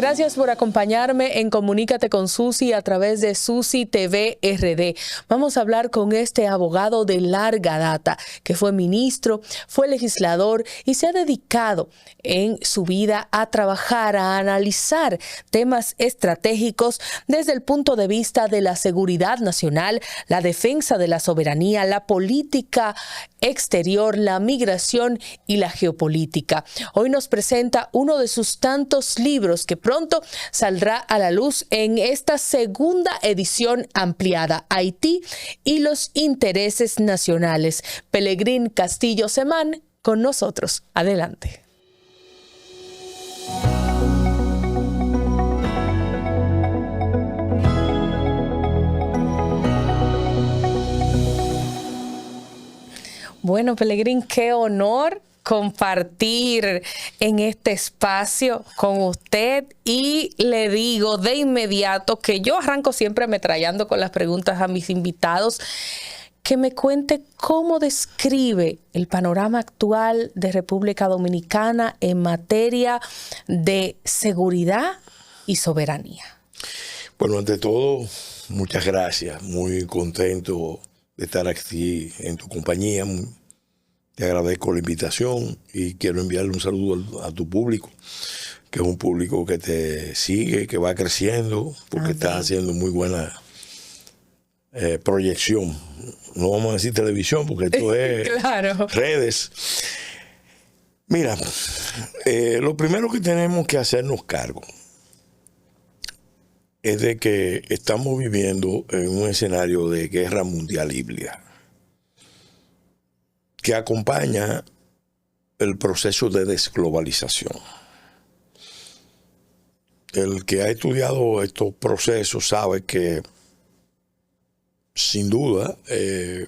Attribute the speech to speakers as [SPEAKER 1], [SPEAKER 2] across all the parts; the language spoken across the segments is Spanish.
[SPEAKER 1] Gracias por acompañarme en Comunícate con Susi a través de Susi TV RD. Vamos a hablar con este abogado de larga data que fue ministro, fue legislador y se ha dedicado en su vida a trabajar, a analizar temas estratégicos desde el punto de vista de la seguridad nacional, la defensa de la soberanía, la política exterior, la migración y la geopolítica. Hoy nos presenta uno de sus tantos libros que pronto saldrá a la luz en esta segunda edición ampliada, Haití y los intereses nacionales. Pelegrín Castillo Semán con nosotros. Adelante. Bueno, Pelegrín, qué honor compartir en este espacio con usted, y le digo de inmediato que yo arranco siempre ametrallando con las preguntas a mis invitados, que me cuente cómo describe el panorama actual de República Dominicana en materia de seguridad y soberanía.
[SPEAKER 2] Bueno, ante todo, muchas gracias, muy contento de estar aquí en tu compañía. Te agradezco la invitación y quiero enviarle un saludo a tu público, que es un público que te sigue, que va creciendo, porque estás haciendo muy buena proyección. No vamos a decir televisión, porque esto es
[SPEAKER 1] claro.
[SPEAKER 2] Redes. Mira, lo primero que tenemos que hacernos cargo es de que estamos viviendo en un escenario de guerra mundial híbrida que acompaña el proceso de desglobalización. El que ha estudiado estos procesos sabe que, sin duda,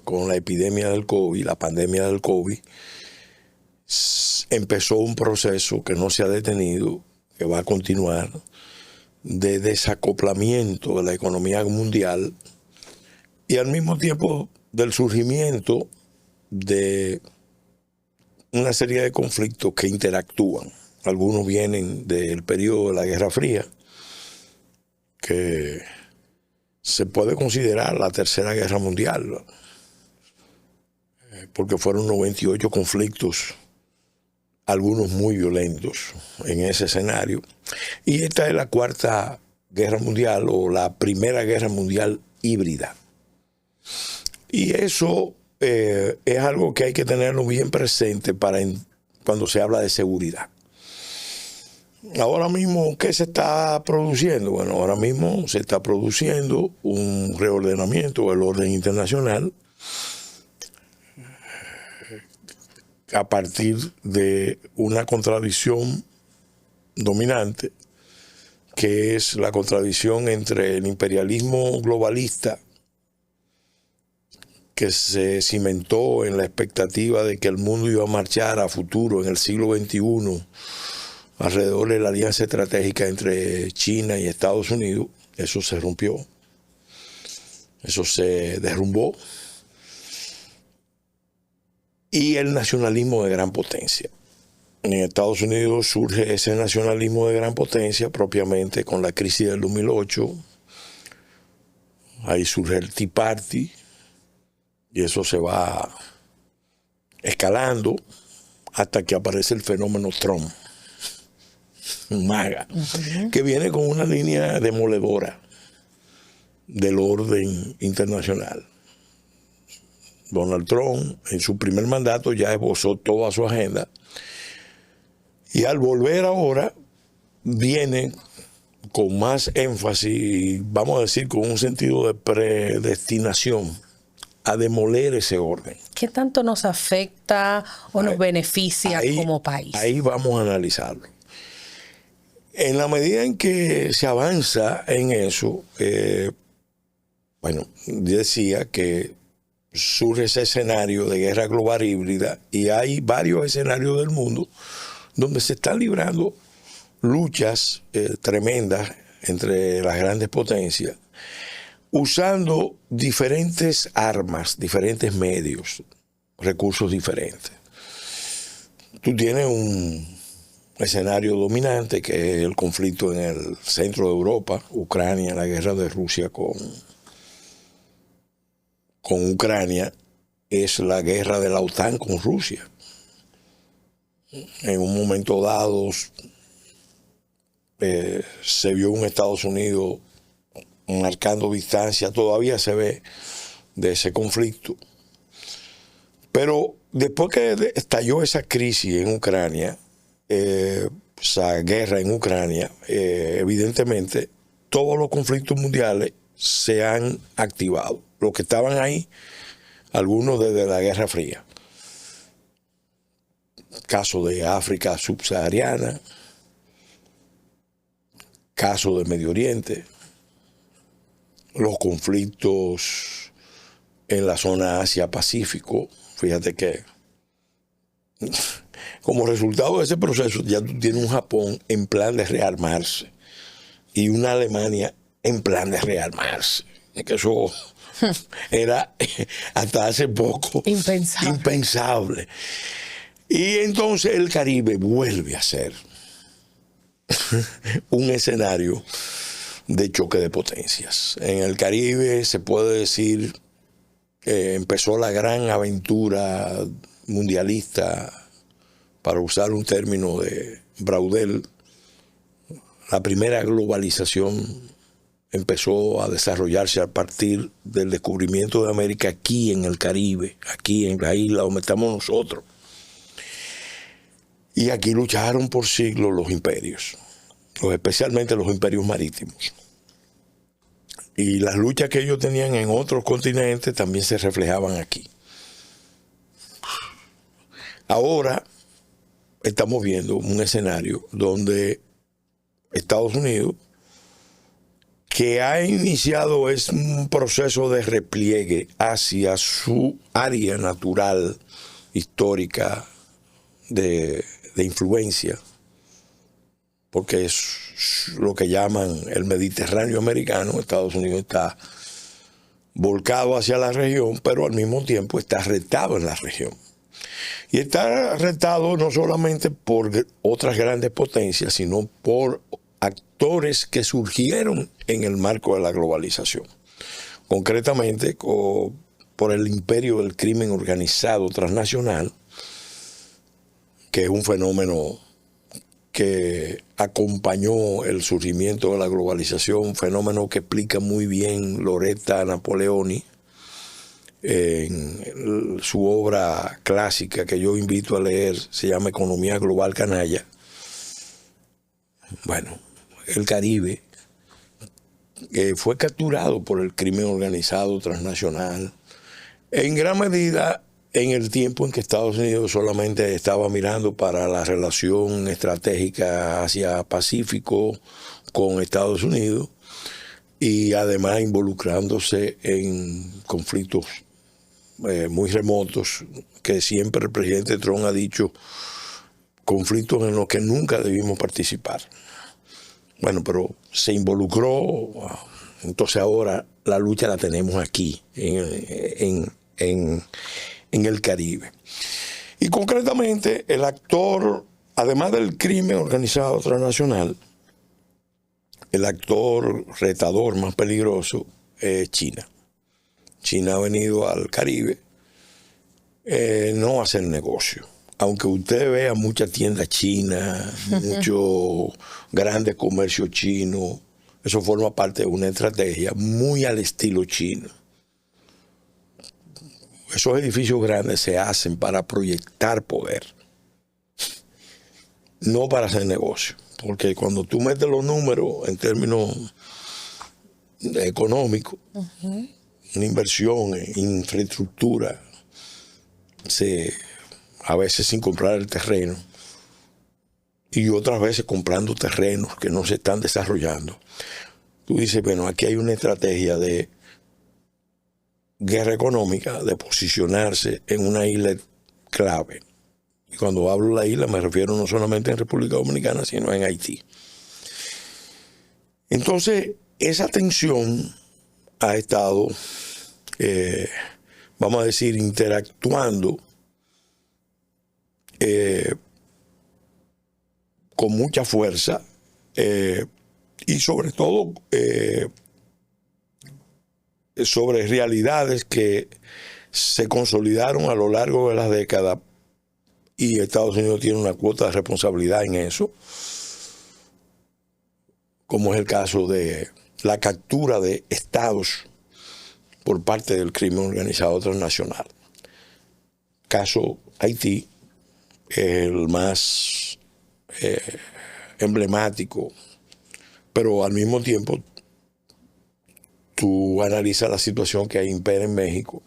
[SPEAKER 2] con la epidemia del COVID, la pandemia del COVID, empezó un proceso que no se ha detenido, que va a continuar, de desacoplamiento de la economía mundial y al mismo tiempo del surgimiento de una serie de conflictos que interactúan. Algunos vienen del periodo de la Guerra Fría, que se puede considerar la Tercera Guerra Mundial, porque fueron 98 conflictos, algunos muy violentos en ese escenario. Y esta es la Cuarta Guerra Mundial, o la Primera Guerra Mundial híbrida. Y eso es algo que hay que tenerlo bien presente cuando se habla de seguridad. Ahora mismo, ¿qué se está produciendo? Bueno, ahora mismo se está produciendo un reordenamiento del orden internacional a partir de una contradicción dominante, que es la contradicción entre el imperialismo globalista, que se cimentó en la expectativa de que el mundo iba a marchar a futuro en el siglo XXI alrededor de la alianza estratégica entre China y Estados Unidos. Eso se rompió, eso se derrumbó. Y el nacionalismo de gran potencia. En Estados Unidos surge ese nacionalismo de gran potencia propiamente con la crisis del 2008. Ahí surge el Tea Party y eso se va escalando hasta que aparece el fenómeno Trump, un MAGA, que viene con una línea demoledora del orden internacional. Donald Trump, en su primer mandato, ya esbozó toda su agenda. Y al volver ahora, viene con más énfasis, vamos a decir, con un sentido de predestinación, a demoler ese orden.
[SPEAKER 1] ¿Qué tanto nos afecta o nos beneficia como país? Ahí
[SPEAKER 2] vamos a analizarlo. En la medida en que se avanza en eso, bueno, decía que surge ese escenario de guerra global híbrida y hay varios escenarios del mundo donde se están librando luchas tremendas entre las grandes potencias, usando diferentes armas, diferentes medios, recursos diferentes. Tú tienes escenario dominante, que es el conflicto en el centro de Europa, Ucrania, la guerra de Rusia con Ucrania, es la guerra de la OTAN con Rusia. En un momento dado se vio un Estados Unidos marcando distancia, todavía se ve, de ese conflicto. Pero después que estalló esa crisis en Ucrania, esa guerra en Ucrania, evidentemente todos los conflictos mundiales se han activado. Los que estaban ahí, algunos desde la Guerra Fría. Caso de África subsahariana, caso de Medio Oriente, los conflictos en la zona Asia-Pacífico. Fíjate que como resultado de ese proceso ya tú tienes un Japón en plan de rearmarse y una Alemania en plan de rearmarse. Que eso era hasta hace poco impensable. Y entonces el Caribe vuelve a ser un escenario de choque de potencias. En el Caribe se puede decir que empezó la gran aventura mundialista, para usar un término de Braudel. La primera globalización empezó a desarrollarse a partir del descubrimiento de América aquí en el Caribe, aquí en la isla donde estamos nosotros. Y aquí lucharon por siglos los imperios, especialmente los imperios marítimos. Y las luchas que ellos tenían en otros continentes también se reflejaban aquí. Ahora estamos viendo un escenario donde Estados Unidos, que ha iniciado es un proceso de repliegue hacia su área natural, histórica, de influencia, porque es lo que llaman el Mediterráneo americano. Estados Unidos está volcado hacia la región, pero al mismo tiempo está retado en la región. Y está retado no solamente por otras grandes potencias, sino por actores que surgieron en el marco de la globalización. Concretamente, por el imperio del crimen organizado transnacional, que es un fenómeno que acompañó el surgimiento de la globalización, un fenómeno que explica muy bien Loretta Napoleoni en su obra clásica que yo invito a leer, se llama Economía Global Canalla. Bueno, el Caribe fue capturado por el crimen organizado transnacional, en gran medida en el tiempo en que Estados Unidos solamente estaba mirando para la relación estratégica Asia-Pacífico con Estados Unidos, y además involucrándose en conflictos muy remotos, que siempre el presidente Trump ha dicho, conflictos en los que nunca debimos participar. Bueno, pero se involucró, entonces ahora la lucha la tenemos aquí, en el Caribe. Y concretamente, el actor, además del crimen organizado transnacional, el actor retador más peligroso es China. China ha venido al Caribe no a hacer negocio. Aunque usted vea muchas tiendas chinas, muchos grandes comercios chinos, eso forma parte de una estrategia muy al estilo chino. Esos edificios grandes se hacen para proyectar poder, no para hacer negocio. Porque cuando tú metes los números en términos económicos, una inversión en infraestructura, a veces sin comprar el terreno y otras veces comprando terrenos que no se están desarrollando. Tú dices, bueno, aquí hay una estrategia de guerra económica, de posicionarse en una isla clave. Y cuando hablo de la isla me refiero no solamente en República Dominicana, sino en Haití. Entonces, esa tensión ha estado, vamos a decir, interactuando con mucha fuerza y sobre todo sobre realidades que se consolidaron a lo largo de las décadas, y Estados Unidos tiene una cuota de responsabilidad en eso, como es el caso de la captura de estados por parte del crimen organizado transnacional. Caso Haití, el más emblemático, pero al mismo tiempo tú analizas la situación que impera en México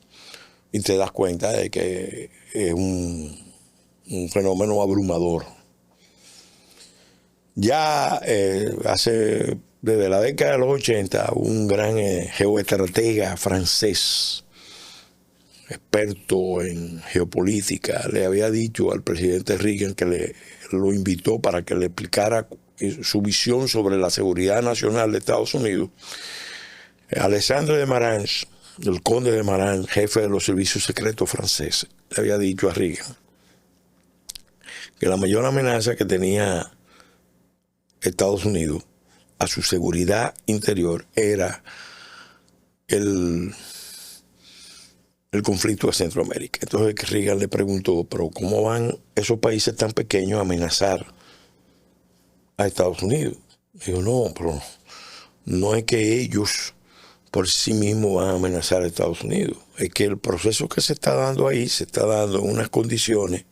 [SPEAKER 2] y te das cuenta de que es un fenómeno abrumador. Ya desde la década de los 80, un gran geoestratega francés, experto en geopolítica, le había dicho al presidente Reagan que lo invitó para que le explicara su visión sobre la seguridad nacional de Estados Unidos. Alexandre de Marange, el conde de Marange, jefe de los servicios secretos franceses, le había dicho a Reagan que la mayor amenaza que tenía Estados Unidos a su seguridad interior era el conflicto de Centroamérica. Entonces Reagan le preguntó, pero ¿cómo van esos países tan pequeños a amenazar a Estados Unidos? Digo, no, pero no es que ellos por sí mismos van a amenazar a Estados Unidos. Es que el proceso que se está dando ahí se está dando en unas condiciones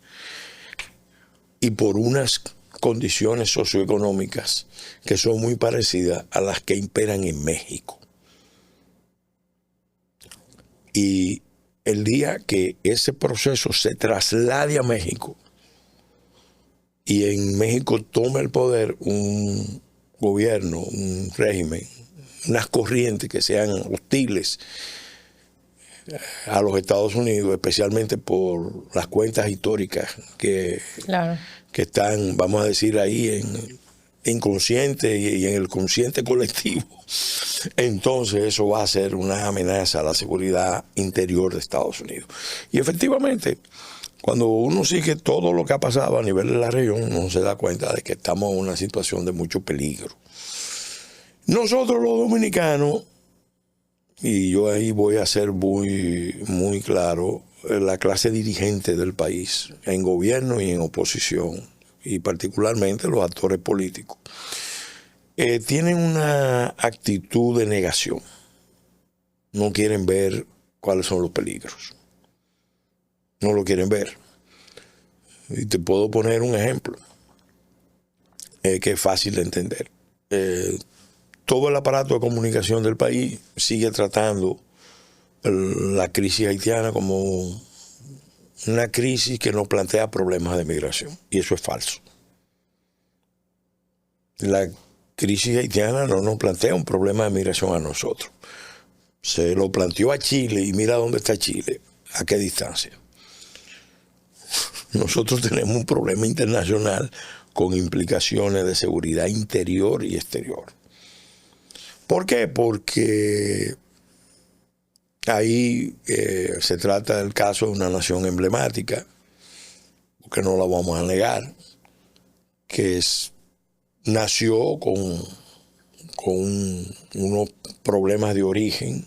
[SPEAKER 2] y por unas condiciones socioeconómicas que son muy parecidas a las que imperan en México. Y el día que ese proceso se traslade a México y en México tome el poder un gobierno, un régimen, unas corrientes que sean hostiles a los Estados Unidos, especialmente por las cuentas históricas que están, vamos a decir, ahí en inconsciente y en el consciente colectivo, entonces eso va a ser una amenaza a la seguridad interior de Estados Unidos. Y efectivamente, cuando uno sigue todo lo que ha pasado a nivel de la región, uno se da cuenta de que estamos en una situación de mucho peligro. Nosotros los dominicanos, y yo ahí voy a ser muy claro, la clase dirigente del país, en gobierno y en oposición, y particularmente los actores políticos, tienen una actitud de negación. No quieren ver cuáles son los peligros. No lo quieren ver. Y te puedo poner un ejemplo que es fácil de entender. Todo el aparato de comunicación del país sigue tratando la crisis haitiana como una crisis que no plantea problemas de migración. Y eso es falso. La crisis haitiana no nos plantea un problema de migración a nosotros. Se lo planteó a Chile y mira dónde está Chile, a qué distancia. Nosotros tenemos un problema internacional con implicaciones de seguridad interior y exterior. ¿Por qué? Porque ahí se trata del caso de una nación emblemática, que no la vamos a negar, que nació con unos problemas de origen,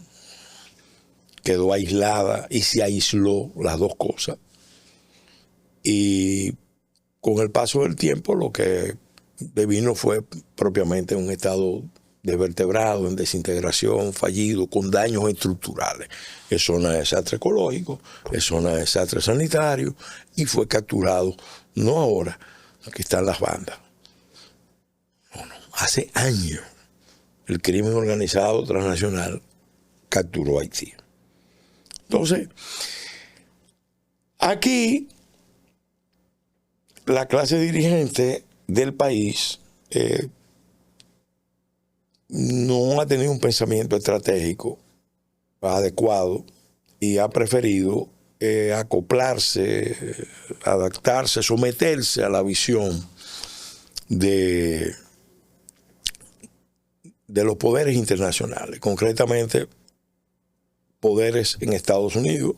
[SPEAKER 2] quedó aislada y se aisló las dos cosas. Y con el paso del tiempo lo que devino fue propiamente un estado desvertebrado, en desintegración, fallido, con daños estructurales. Es zona de desastre ecológico, es zona de desastre sanitario, y fue capturado, no ahora, que están las bandas. No, hace años el crimen organizado transnacional capturó Haití. Entonces, aquí la clase dirigente del país no ha tenido un pensamiento estratégico adecuado y ha preferido acoplarse, adaptarse, someterse a la visión de los poderes internacionales, concretamente poderes en Estados Unidos,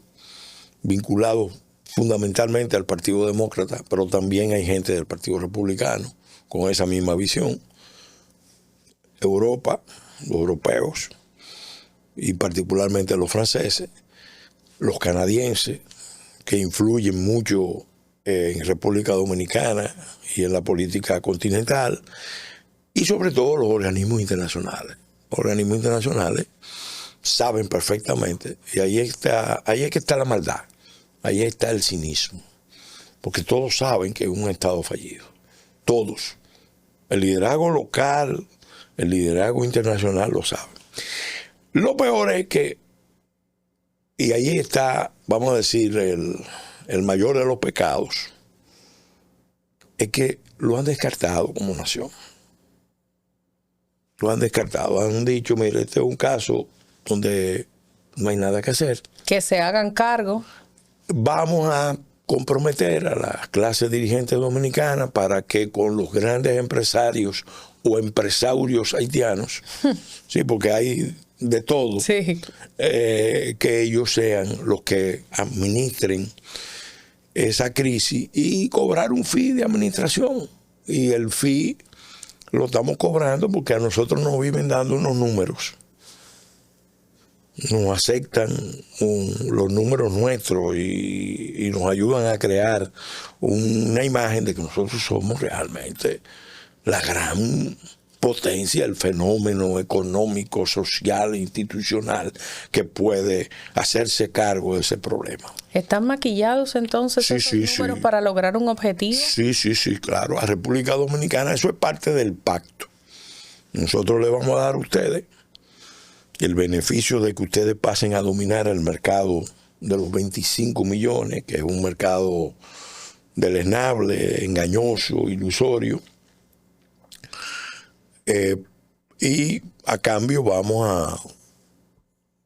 [SPEAKER 2] vinculados fundamentalmente al Partido Demócrata, pero también hay gente del Partido Republicano, con esa misma visión. Europa, los europeos, y particularmente los franceses, los canadienses, que influyen mucho en República Dominicana y en la política continental, y sobre todo los organismos internacionales. Los organismos internacionales saben perfectamente, y ahí es que está la maldad, ahí está el cinismo, porque todos saben que es un Estado fallido, todos. El liderazgo local, el liderazgo internacional lo sabe. Lo peor es que, y ahí está, vamos a decir, el mayor de los pecados, es que lo han descartado como nación. Lo han descartado. Han dicho, mire, este es un caso donde no hay nada que hacer.
[SPEAKER 1] Que se hagan cargo.
[SPEAKER 2] Vamos a comprometer a las clases dirigentes dominicanas para que con los grandes empresarios o empresarios haitianos, sí, porque hay de todo,
[SPEAKER 1] sí,
[SPEAKER 2] que ellos sean los que administren esa crisis y cobrar un fee de administración. Y el fee lo estamos cobrando porque a nosotros nos viven dando unos números. Nos aceptan los números nuestros y nos ayudan a crear una imagen de que nosotros somos realmente la gran potencia, el fenómeno económico, social, institucional que puede hacerse cargo de ese problema.
[SPEAKER 1] ¿Están maquillados entonces esos números para lograr un objetivo?
[SPEAKER 2] Sí, claro. A República Dominicana eso es parte del pacto. Nosotros le vamos a dar a ustedes el beneficio de que ustedes pasen a dominar el mercado de los 25 millones, que es un mercado deleznable, engañoso, ilusorio. Y a cambio vamos a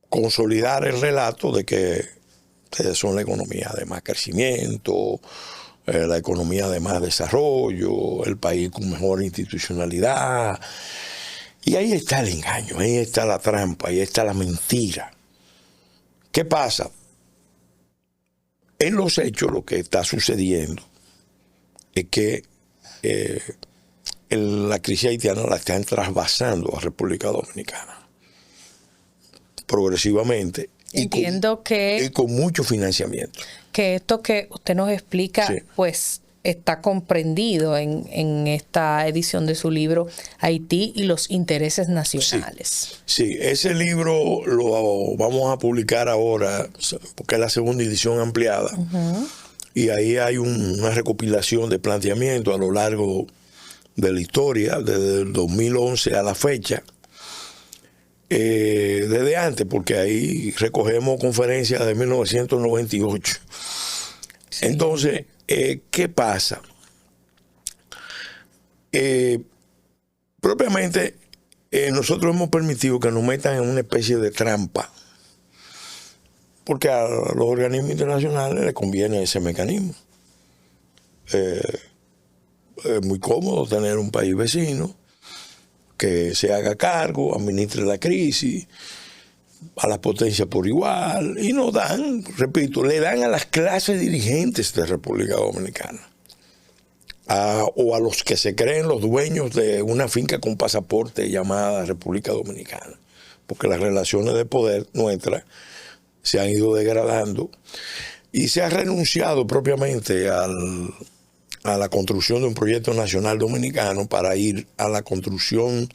[SPEAKER 2] consolidar el relato de que ustedes son la economía de más crecimiento, la economía de más desarrollo, el país con mejor institucionalidad. Y ahí está el engaño, ahí está la trampa, ahí está la mentira. ¿Qué pasa? En los hechos lo que está sucediendo es que la crisis haitiana la están trasvasando a República Dominicana progresivamente.
[SPEAKER 1] Entiendo
[SPEAKER 2] y con mucho financiamiento.
[SPEAKER 1] Que esto que usted nos explica, sí, pues está comprendido en esta edición de su libro Haití y los intereses nacionales.
[SPEAKER 2] Sí, ese libro lo vamos a publicar ahora porque es la segunda edición ampliada. Y ahí hay una recopilación de planteamientos a lo largo de la historia, desde el 2011 a la fecha, desde antes, porque ahí recogemos conferencias de 1998. Sí. Entonces, ¿qué pasa? Propiamente, nosotros hemos permitido que nos metan en una especie de trampa, porque a los organismos internacionales les conviene ese mecanismo. Es muy cómodo tener un país vecino que se haga cargo, administre la crisis, a las potencias por igual, y nos dan, repito, le dan a las clases dirigentes de República Dominicana, o a los que se creen los dueños de una finca con pasaporte llamada República Dominicana, porque las relaciones de poder nuestras se han ido degradando y se ha renunciado propiamente a la construcción de un proyecto nacional dominicano para ir a la construcción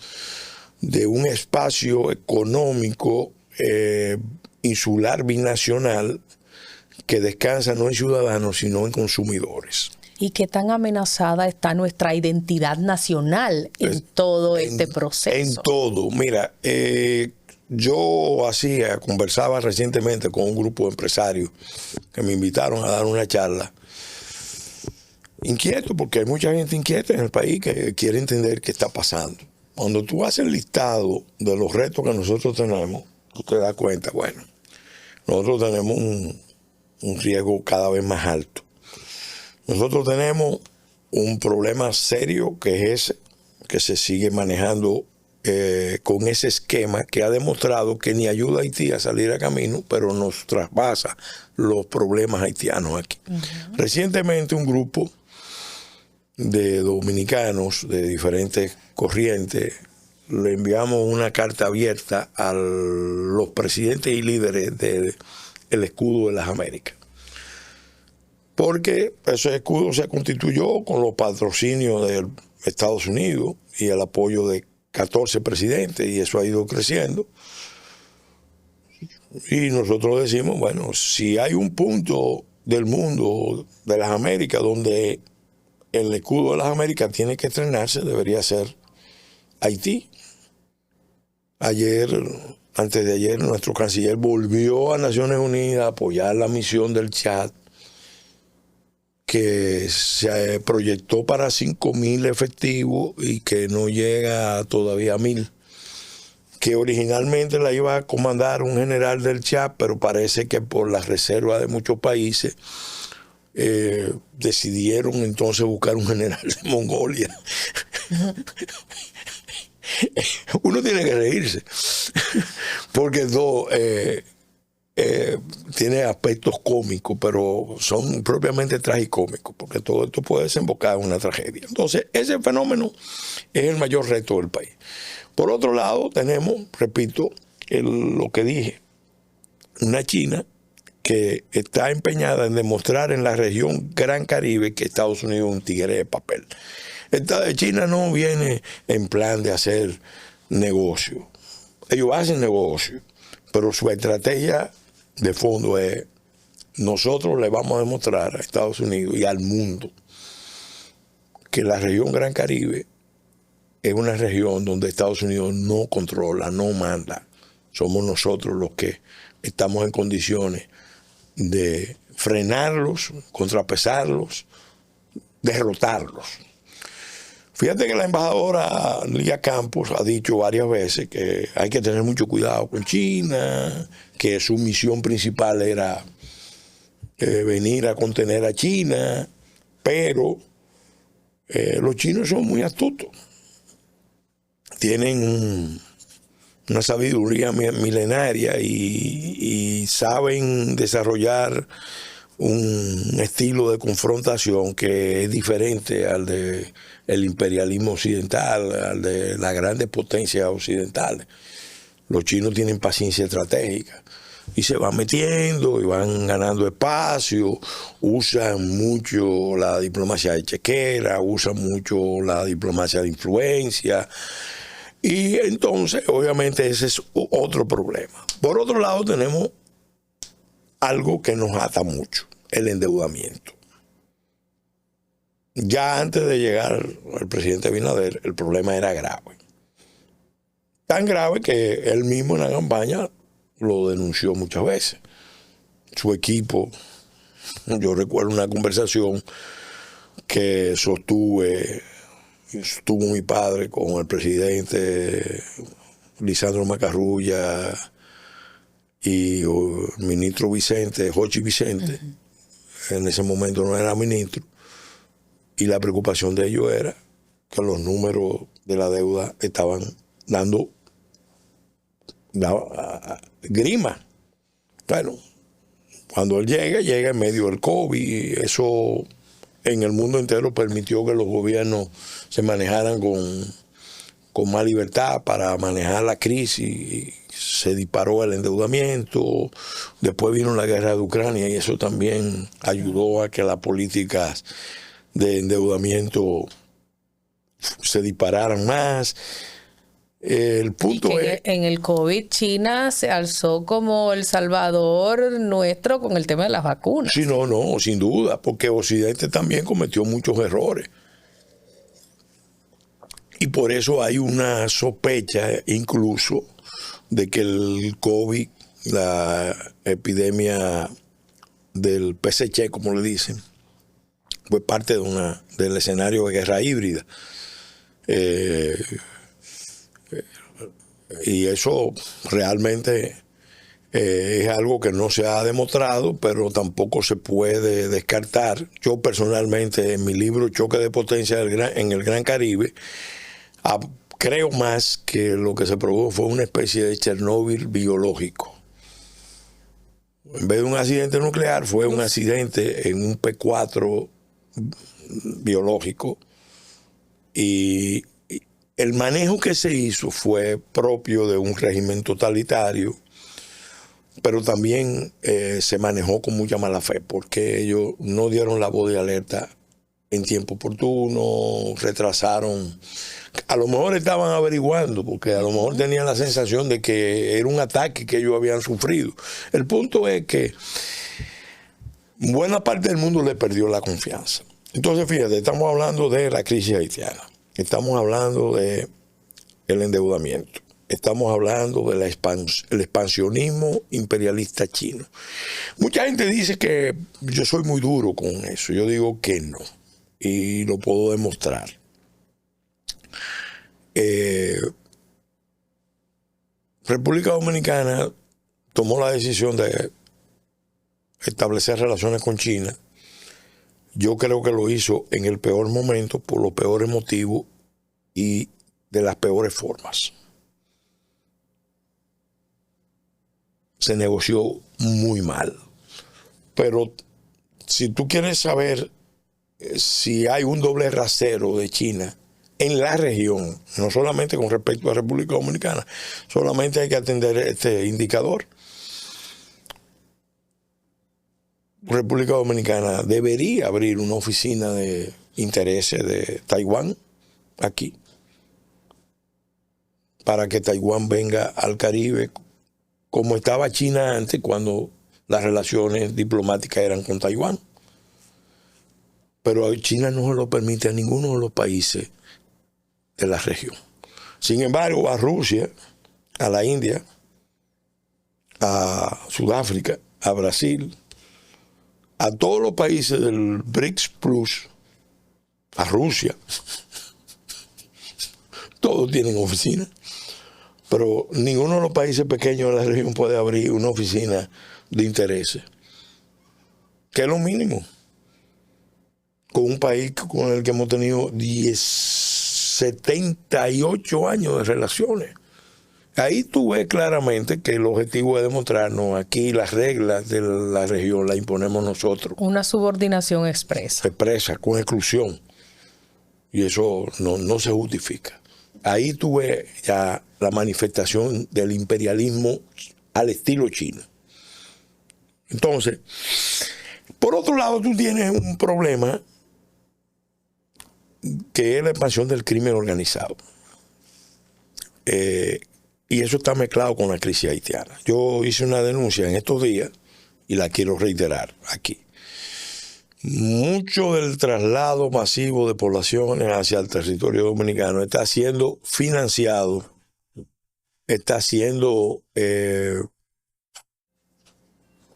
[SPEAKER 2] de un espacio económico insular binacional que descansa no en ciudadanos sino en consumidores.
[SPEAKER 1] ¿Y qué tan amenazada está nuestra identidad nacional en todo este proceso?
[SPEAKER 2] En todo. Mira, yo conversaba recientemente con un grupo de empresarios que me invitaron a dar una charla. Inquieto, porque hay mucha gente inquieta en el país que quiere entender qué está pasando. Cuando tú haces el listado de los retos que nosotros tenemos, tú te das cuenta, bueno, nosotros tenemos un riesgo cada vez más alto. Nosotros tenemos un problema serio que es ese, que se sigue manejando con ese esquema que ha demostrado que ni ayuda a Haití a salir a camino, pero nos traspasa los problemas haitianos aquí. Recientemente un grupo de dominicanos de diferentes corrientes, le enviamos una carta abierta a los presidentes y líderes del Escudo de las Américas. Porque ese escudo se constituyó con los patrocinios de Estados Unidos y el apoyo de 14 presidentes, y eso ha ido creciendo. Y nosotros decimos, bueno, si hay un punto del mundo de las Américas donde el Escudo de las Américas tiene que estrenarse, debería ser Haití. Antes de ayer, nuestro canciller volvió a Naciones Unidas a apoyar la misión del Chad, que se proyectó para 5.000 efectivos y que no llega todavía a 1.000. Que originalmente la iba a comandar un general del Chad, pero parece que por las reservas de muchos países decidieron entonces buscar un general de Mongolia. Uno tiene que reírse, porque tiene aspectos cómicos, pero son propiamente tragicómicos, porque todo esto puede desembocar en una tragedia. Entonces, ese fenómeno es el mayor reto del país. Por otro lado, tenemos, repito, lo que dije, una China que está empeñada en demostrar en la región Gran Caribe que Estados Unidos es un tigre de papel. Esta de China no viene en plan de hacer negocio. Ellos hacen negocio, pero su estrategia de fondo es: nosotros le vamos a demostrar a Estados Unidos y al mundo que la región Gran Caribe es una región donde Estados Unidos no controla, no manda. Somos nosotros los que estamos en condiciones de frenarlos, contrapesarlos, derrotarlos. Fíjate que la embajadora Lilia Campos ha dicho varias veces que hay que tener mucho cuidado con China, que su misión principal era venir a contener a China, pero los chinos son muy astutos. Tienen una sabiduría milenaria y saben desarrollar un estilo de confrontación que es diferente al del imperialismo occidental, al de las grandes potencias occidentales. Los chinos tienen paciencia estratégica y se van metiendo y van ganando espacio, usan mucho la diplomacia de chequera, usan mucho la diplomacia de influencia. Y entonces, obviamente, ese es otro problema. Por otro lado, tenemos algo que nos ata mucho: el endeudamiento. Ya antes de llegar al presidente Abinader, el problema era grave. Tan grave que él mismo en la campaña lo denunció muchas veces. Su equipo, yo recuerdo una conversación que tuvo mi padre con el presidente Lisandro Macarrulla y el ministro Vicente, Jochi Vicente. En ese momento no era ministro, y la preocupación de ellos era que los números de la deuda estaban dando grima. Bueno, cuando él llega en medio del COVID, y eso en el mundo entero permitió que los gobiernos se manejaran con más libertad para manejar la crisis. Se disparó el endeudamiento, después vino la guerra de Ucrania y eso también ayudó a que las políticas de endeudamiento se dispararan más. El punto es...
[SPEAKER 1] En el COVID, China se alzó como el salvador nuestro con el tema de las vacunas.
[SPEAKER 2] Sí, no, sin duda, porque Occidente también cometió muchos errores. Y por eso hay una sospecha incluso de que el COVID, la epidemia del PSC, como le dicen, fue parte del escenario de guerra híbrida. Y eso realmente es algo que no se ha demostrado, pero tampoco se puede descartar. Yo personalmente, en mi libro Choque de Potencia en el Gran Caribe, creo más que lo que se produjo fue una especie de Chernóbil biológico. En vez de un accidente nuclear, fue un accidente en un P4 biológico Y el manejo que se hizo fue propio de un régimen totalitario, pero también se manejó con mucha mala fe, porque ellos no dieron la voz de alerta en tiempo oportuno, retrasaron. A lo mejor estaban averiguando, porque a lo mejor tenían la sensación de que era un ataque que ellos habían sufrido. El punto es que buena parte del mundo le perdió la confianza. Entonces, fíjate, estamos hablando de la crisis haitiana, estamos hablando de el endeudamiento, estamos hablando del expansionismo imperialista chino. Mucha gente dice que yo soy muy duro con eso. Yo digo que no, y lo puedo demostrar. República Dominicana tomó la decisión de establecer relaciones con China. Yo creo que lo hizo en el peor momento, por los peores motivos y de las peores formas. Se negoció muy mal. Pero si tú quieres saber si hay un doble rasero de China en la región, no solamente con respecto a la República Dominicana, solamente hay que atender este indicador. República Dominicana debería abrir una oficina de intereses de Taiwán aquí, para que Taiwán venga al Caribe, como estaba China antes, cuando las relaciones diplomáticas eran con Taiwán. Pero China no se lo permite a ninguno de los países de la región. Sin embargo, a Rusia, a la India, a Sudáfrica, a Brasil, a todos los países del BRICS Plus, a Rusia, todos tienen oficinas, pero ninguno de los países pequeños de la región puede abrir una oficina de intereses, que es lo mínimo, con un país con el que hemos tenido 78 años de relaciones. Ahí tú ves claramente que el objetivo es demostrarnos aquí las reglas de la región las imponemos nosotros.
[SPEAKER 1] Una subordinación expresa.
[SPEAKER 2] Expresa, con exclusión. Y eso no se justifica. Ahí tú ves ya la manifestación del imperialismo al estilo chino. Entonces, por otro lado, tú tienes un problema que es la expansión del crimen organizado. Y eso está mezclado con la crisis haitiana. Yo hice una denuncia en estos días y la quiero reiterar aquí. Mucho del traslado masivo de poblaciones hacia el territorio dominicano está siendo financiado, está siendo,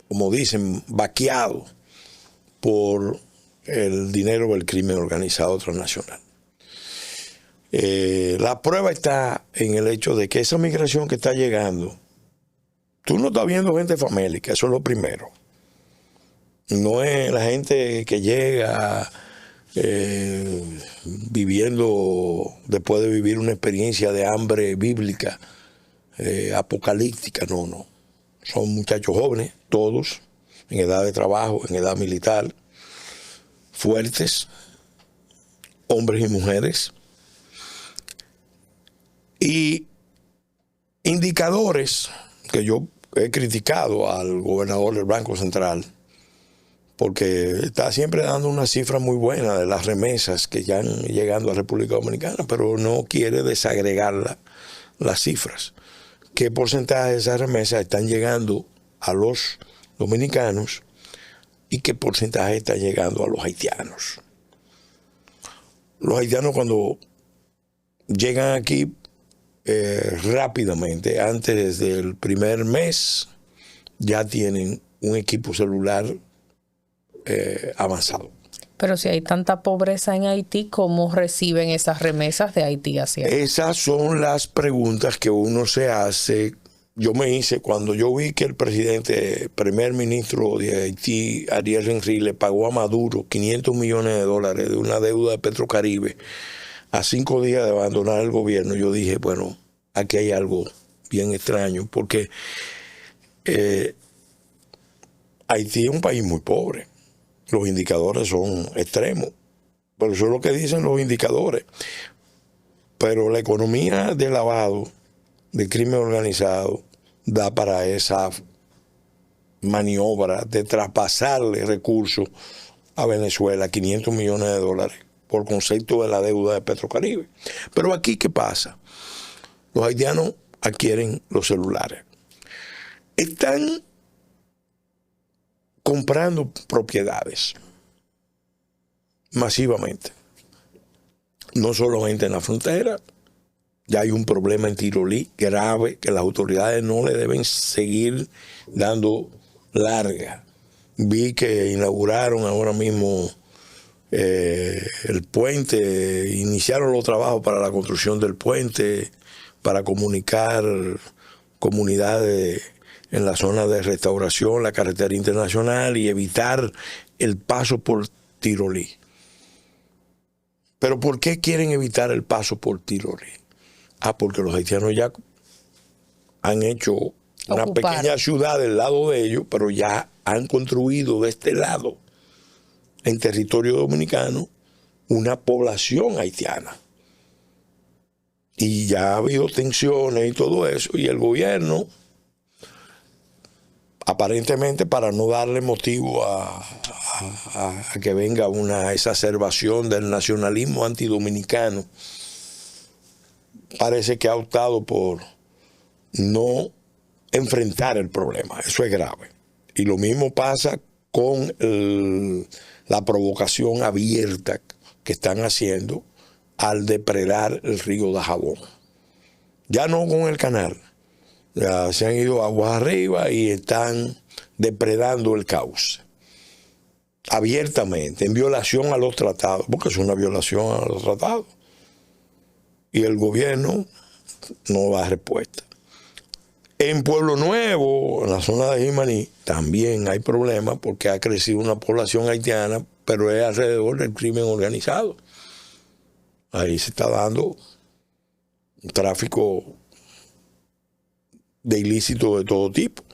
[SPEAKER 2] como dicen, vaqueado por el dinero del crimen organizado transnacional. La prueba está en el hecho de que esa migración que está llegando, tú no estás viendo gente famélica, eso es lo primero. No es la gente que llega viviendo, después de vivir una experiencia de hambre bíblica, apocalíptica, no. Son muchachos jóvenes, todos, en edad de trabajo, en edad militar, fuertes, hombres y mujeres. Y indicadores que yo he criticado al gobernador del Banco Central, porque está siempre dando una cifra muy buena de las remesas que ya han llegando a República Dominicana, pero no quiere desagregar las cifras. ¿Qué porcentaje de esas remesas están llegando a los dominicanos y qué porcentaje están llegando a los haitianos? Los haitianos, cuando llegan aquí, rápidamente, antes del primer mes, ya tienen un equipo celular avanzado.
[SPEAKER 1] Pero si hay tanta pobreza en Haití, ¿cómo reciben esas remesas de Haití hacia allá?
[SPEAKER 2] Esas son las preguntas que uno se hace. Yo me hice cuando yo vi que el primer ministro de Haití, Ariel Henry, le pagó a Maduro $500 millones de una deuda de Petrocaribe a 5 días de abandonar el gobierno. Yo dije, bueno, aquí hay algo bien extraño, porque Haití es un país muy pobre. Los indicadores son extremos. Pero eso es lo que dicen los indicadores. Pero la economía de lavado, de crimen organizado, da para esa maniobra de traspasarle recursos a Venezuela, $500 millones, por concepto de la deuda de Petrocaribe. Pero aquí, ¿qué pasa? Los haitianos adquieren los celulares. Están comprando propiedades masivamente. No solamente en la frontera, ya hay un problema en Tirolí grave que las autoridades no le deben seguir dando larga. Vi que inauguraron ahora mismo el puente, iniciaron los trabajos para la construcción del puente, para comunicar comunidades en la zona de Restauración, la carretera internacional, y evitar el paso por Tirolí. ¿Pero por qué quieren evitar el paso por Tirolí? Porque los haitianos ya han hecho una pequeña ciudad del lado de ellos, pero ya han construido de este lado, en territorio dominicano, una población haitiana. Y ya ha habido tensiones y todo eso, y el gobierno, aparentemente para no darle motivo a que venga una exacerbación del nacionalismo antidominicano, parece que ha optado por no enfrentar el problema. Eso es grave. Y lo mismo pasa con la provocación abierta que están haciendo al depredar el río Dajabón. Ya no con el canal. Ya se han ido aguas arriba y están depredando el cauce. Abiertamente, en violación a los tratados, porque es una violación a los tratados. Y el gobierno no da respuesta. En Pueblo Nuevo, en la zona de Jimaní, también hay problemas porque ha crecido una población haitiana, pero es alrededor del crimen organizado. Ahí se está dando un tráfico de ilícitos de todo tipo.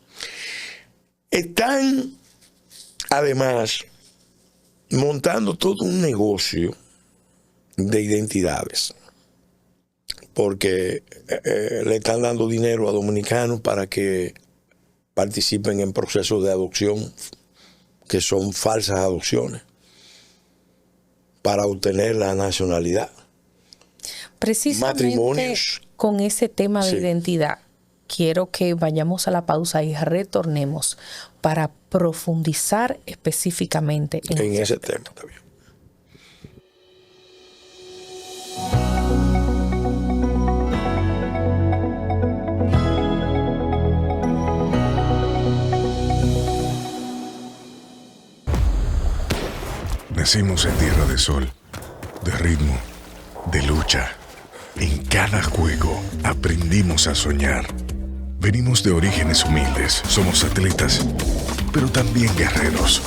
[SPEAKER 2] Están, además, montando todo un negocio de identidades, porque le están dando dinero a dominicanos para que participen en procesos de adopción, que son falsas adopciones, para obtener la nacionalidad.
[SPEAKER 1] Precisamente
[SPEAKER 2] matrimonios.
[SPEAKER 1] Con ese tema de identidad, quiero que vayamos a la pausa y retornemos para profundizar específicamente
[SPEAKER 2] en ese tema. También.
[SPEAKER 3] Nacimos en tierra de sol, de ritmo, de lucha. En cada juego aprendimos a soñar. Venimos de orígenes humildes, somos atletas, pero también guerreros.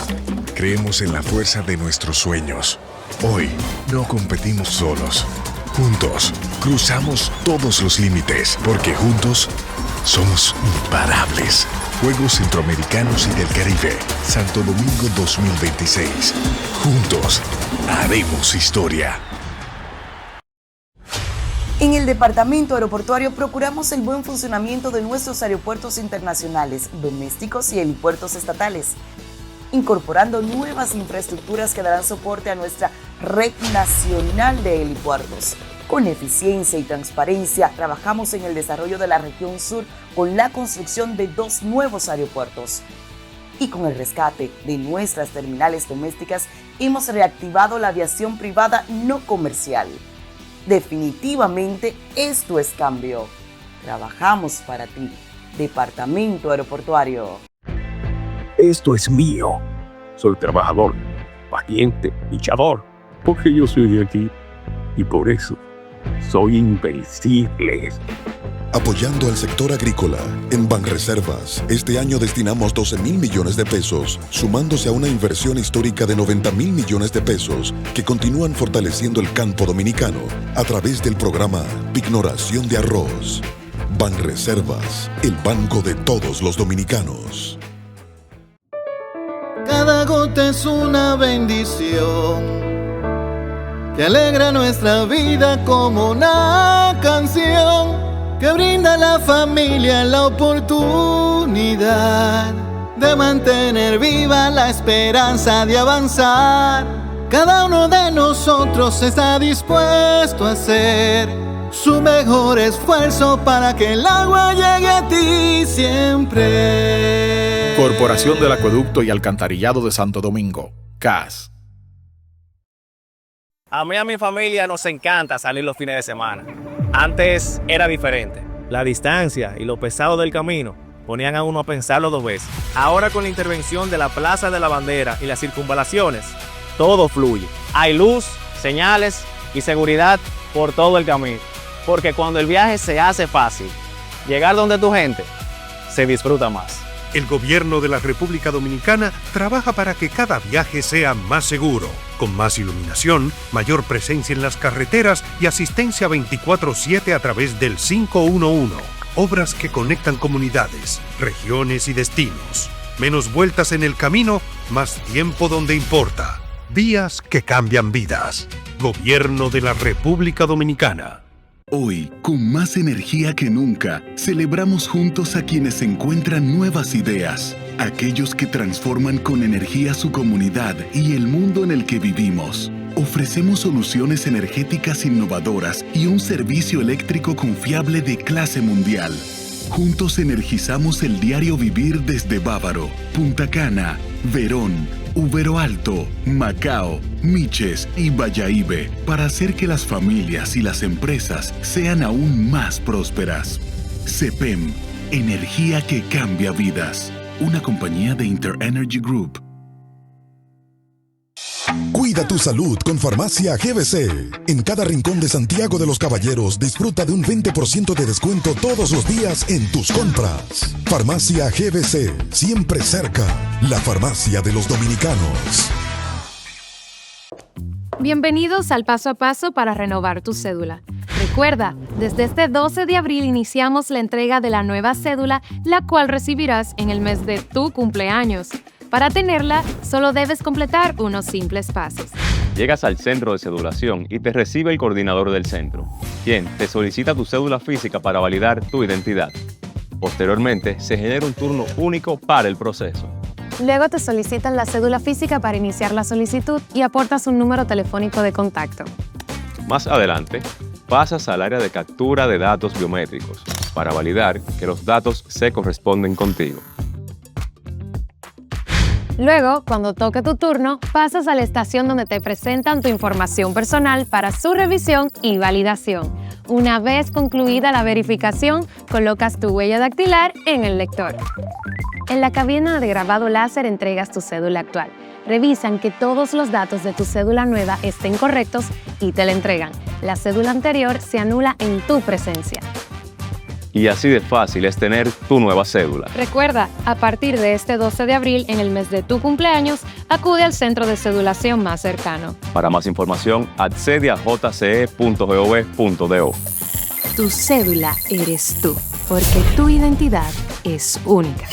[SPEAKER 3] Creemos en la fuerza de nuestros sueños. Hoy no competimos solos. Juntos cruzamos todos los límites, porque juntos somos imparables. Juegos Centroamericanos y del Caribe, Santo Domingo 2026. Juntos haremos historia.
[SPEAKER 4] En el Departamento Aeroportuario procuramos el buen funcionamiento de nuestros aeropuertos internacionales, domésticos y helipuertos estatales, incorporando nuevas infraestructuras que darán soporte a nuestra red nacional de helipuertos. Con eficiencia y transparencia, trabajamos en el desarrollo de la región sur con la construcción de 2 nuevos aeropuertos. Y con el rescate de nuestras terminales domésticas, hemos reactivado la aviación privada no comercial. Definitivamente esto es cambio. Trabajamos para ti. Departamento Aeroportuario.
[SPEAKER 5] Esto es mío. Soy trabajador, valiente, luchador, porque yo soy de aquí y por eso soy invencible.
[SPEAKER 6] Apoyando al sector agrícola, en Banreservas, este año destinamos 12,000 millones de pesos, sumándose a una inversión histórica de 90,000 millones de pesos que continúan fortaleciendo el campo dominicano a través del programa Pignoración de Arroz. Banreservas, el banco de todos los dominicanos.
[SPEAKER 7] Cada gota es una bendición que alegra nuestra vida como una canción que brinda a la familia la oportunidad de mantener viva la esperanza de avanzar. Cada uno de nosotros está dispuesto a hacer su mejor esfuerzo para que el agua llegue a ti siempre.
[SPEAKER 8] Corporación del Acueducto y Alcantarillado de Santo Domingo, CAS.
[SPEAKER 9] A mí y a mi familia nos encanta salir los fines de semana. Antes era diferente. La distancia y lo pesado del camino ponían a uno a pensarlo 2 veces. Ahora, con la intervención de la Plaza de la Bandera y las circunvalaciones, todo fluye. Hay luz, señales y seguridad por todo el camino. Porque cuando el viaje se hace fácil, llegar donde tu gente se disfruta más.
[SPEAKER 10] El gobierno de la República Dominicana trabaja para que cada viaje sea más seguro, con más iluminación, mayor presencia en las carreteras y asistencia 24/7 a través del 511. Obras que conectan comunidades, regiones y destinos. Menos vueltas en el camino, más tiempo donde importa. Vías que cambian vidas. Gobierno de la República Dominicana.
[SPEAKER 11] Hoy, con más energía que nunca, celebramos juntos a quienes encuentran nuevas ideas, aquellos que transforman con energía su comunidad y el mundo en el que vivimos. Ofrecemos soluciones energéticas innovadoras y un servicio eléctrico confiable de clase mundial. Juntos energizamos el diario vivir desde Bávaro, Punta Cana, Verón, Ubero Alto, Macao, Miches y Bayahíbe para hacer que las familias y las empresas sean aún más prósperas. CEPEM, energía que cambia vidas. Una compañía de InterEnergy Group.
[SPEAKER 6] Cuida tu salud con Farmacia GBC. En cada rincón de Santiago de los Caballeros disfruta de un 20% de descuento todos los días en tus compras. Farmacia GBC, siempre cerca. La farmacia de los dominicanos.
[SPEAKER 12] Bienvenidos al Paso a Paso para renovar tu cédula. Recuerda, desde este 12 de abril iniciamos la entrega de la nueva cédula, la cual recibirás en el mes de tu cumpleaños. Para tenerla, solo debes completar unos simples pasos.
[SPEAKER 13] Llegas al centro de cedulación y te recibe el coordinador del centro, quien te solicita tu cédula física para validar tu identidad. Posteriormente, se genera un turno único para el proceso.
[SPEAKER 12] Luego te solicitan la cédula física para iniciar la solicitud y aportas un número telefónico de contacto.
[SPEAKER 13] Más adelante, pasas al área de captura de datos biométricos para validar que los datos se corresponden contigo.
[SPEAKER 12] Luego, cuando toque tu turno, pasas a la estación donde te presentan tu información personal para su revisión y validación. Una vez concluida la verificación, colocas tu huella dactilar en el lector. En la cabina de grabado láser entregas tu cédula actual. Revisan que todos los datos de tu cédula nueva estén correctos y te la entregan. La cédula anterior se anula en tu presencia.
[SPEAKER 13] Y así de fácil es tener tu nueva cédula.
[SPEAKER 12] Recuerda, a partir de este 12 de abril, en el mes de tu cumpleaños, acude al centro de cedulación más cercano.
[SPEAKER 13] Para más información, accede a jce.gov.do.
[SPEAKER 12] Tu cédula eres tú, porque tu identidad es única.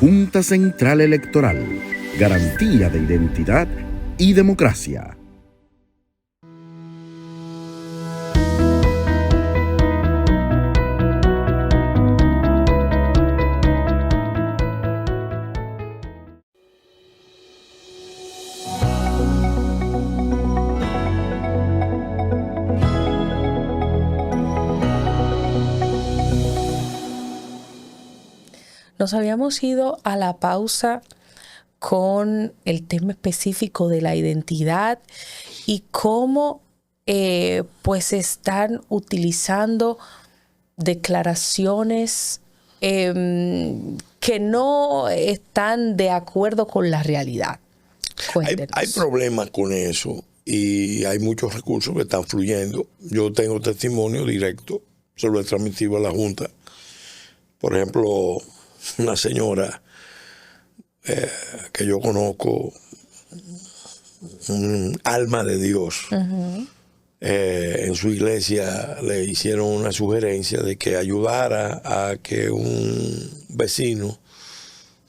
[SPEAKER 14] Junta Central Electoral. Garantía de identidad y democracia.
[SPEAKER 1] Nos habíamos ido a la pausa con el tema específico de la identidad y cómo pues están utilizando declaraciones que no están de acuerdo con la realidad.
[SPEAKER 2] Hay problemas con eso y hay muchos recursos que están fluyendo. Yo tengo testimonio directo, se lo he transmitido a la Junta. Por ejemplo, una señora que yo conozco, un alma de Dios, en su iglesia le hicieron una sugerencia de que ayudara a que un vecino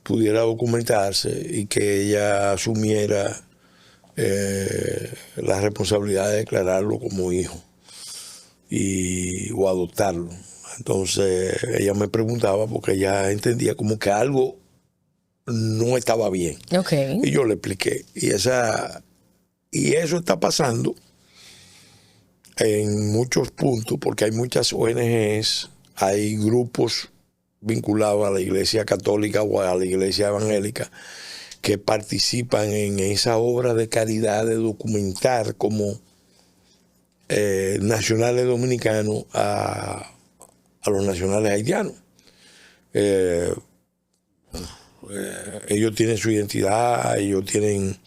[SPEAKER 2] pudiera documentarse y que ella asumiera la responsabilidad de declararlo como hijo o adoptarlo. Entonces ella me preguntaba porque ella entendía como que algo no estaba bien.
[SPEAKER 1] Okay.
[SPEAKER 2] Y yo le expliqué. Y eso está pasando en muchos puntos porque hay muchas ONGs, hay grupos vinculados a la Iglesia Católica o a la Iglesia Evangélica que participan en esa obra de caridad de documentar como nacionales dominicanos a los nacionales haitianos. Ellos tienen su identidad, ellos tienen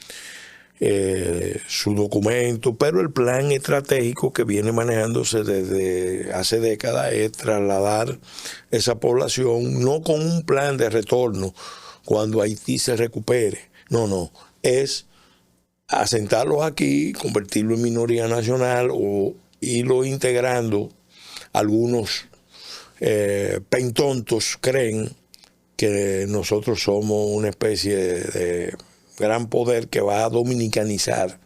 [SPEAKER 2] su documento, pero el plan estratégico que viene manejándose desde hace décadas es trasladar esa población, no con un plan de retorno cuando Haití se recupere, no, es asentarlos aquí, convertirlo en minoría nacional o irlo integrando. Algunos pentontos creen que nosotros somos una especie de gran poder que va a dominicanizar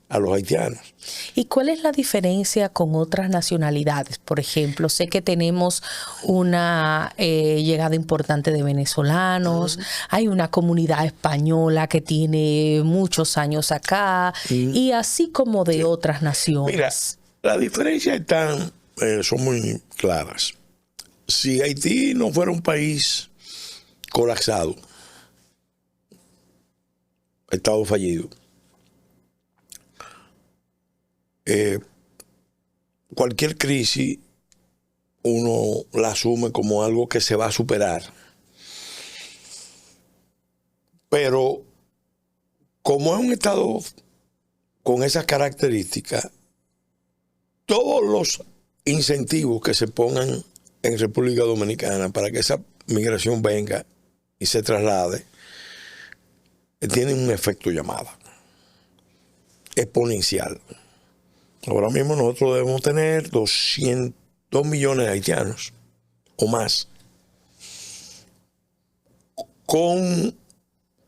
[SPEAKER 2] a los haitianos.
[SPEAKER 1] ¿Y cuál es la diferencia con otras nacionalidades? Por ejemplo, sé que tenemos una llegada importante de venezolanos, hay una comunidad española que tiene muchos años acá, y así como de otras naciones.
[SPEAKER 2] Mira, las diferencias son muy claras. Si Haití no fuera un país colapsado, Estado fallido, cualquier crisis uno la asume como algo que se va a superar. Pero como es un Estado con esas características, todos los incentivos que se pongan en República Dominicana para que esa migración venga y se traslade, tienen un efecto llamada exponencial. Ahora mismo nosotros debemos tener 2 millones de haitianos o más, con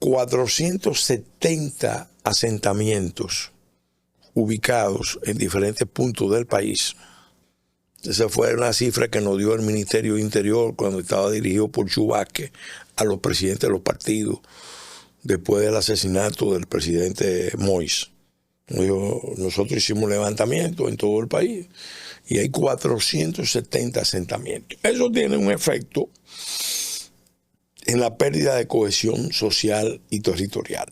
[SPEAKER 2] 470 asentamientos ubicados en diferentes puntos del país. Esa fue la cifra que nos dio el Ministerio de Interior cuando estaba dirigido por Chu Vázquez a los presidentes de los partidos después del asesinato del presidente Moïse. Nosotros hicimos levantamiento en todo el país y hay 470 asentamientos. Eso tiene un efecto en la pérdida de cohesión social y territorial.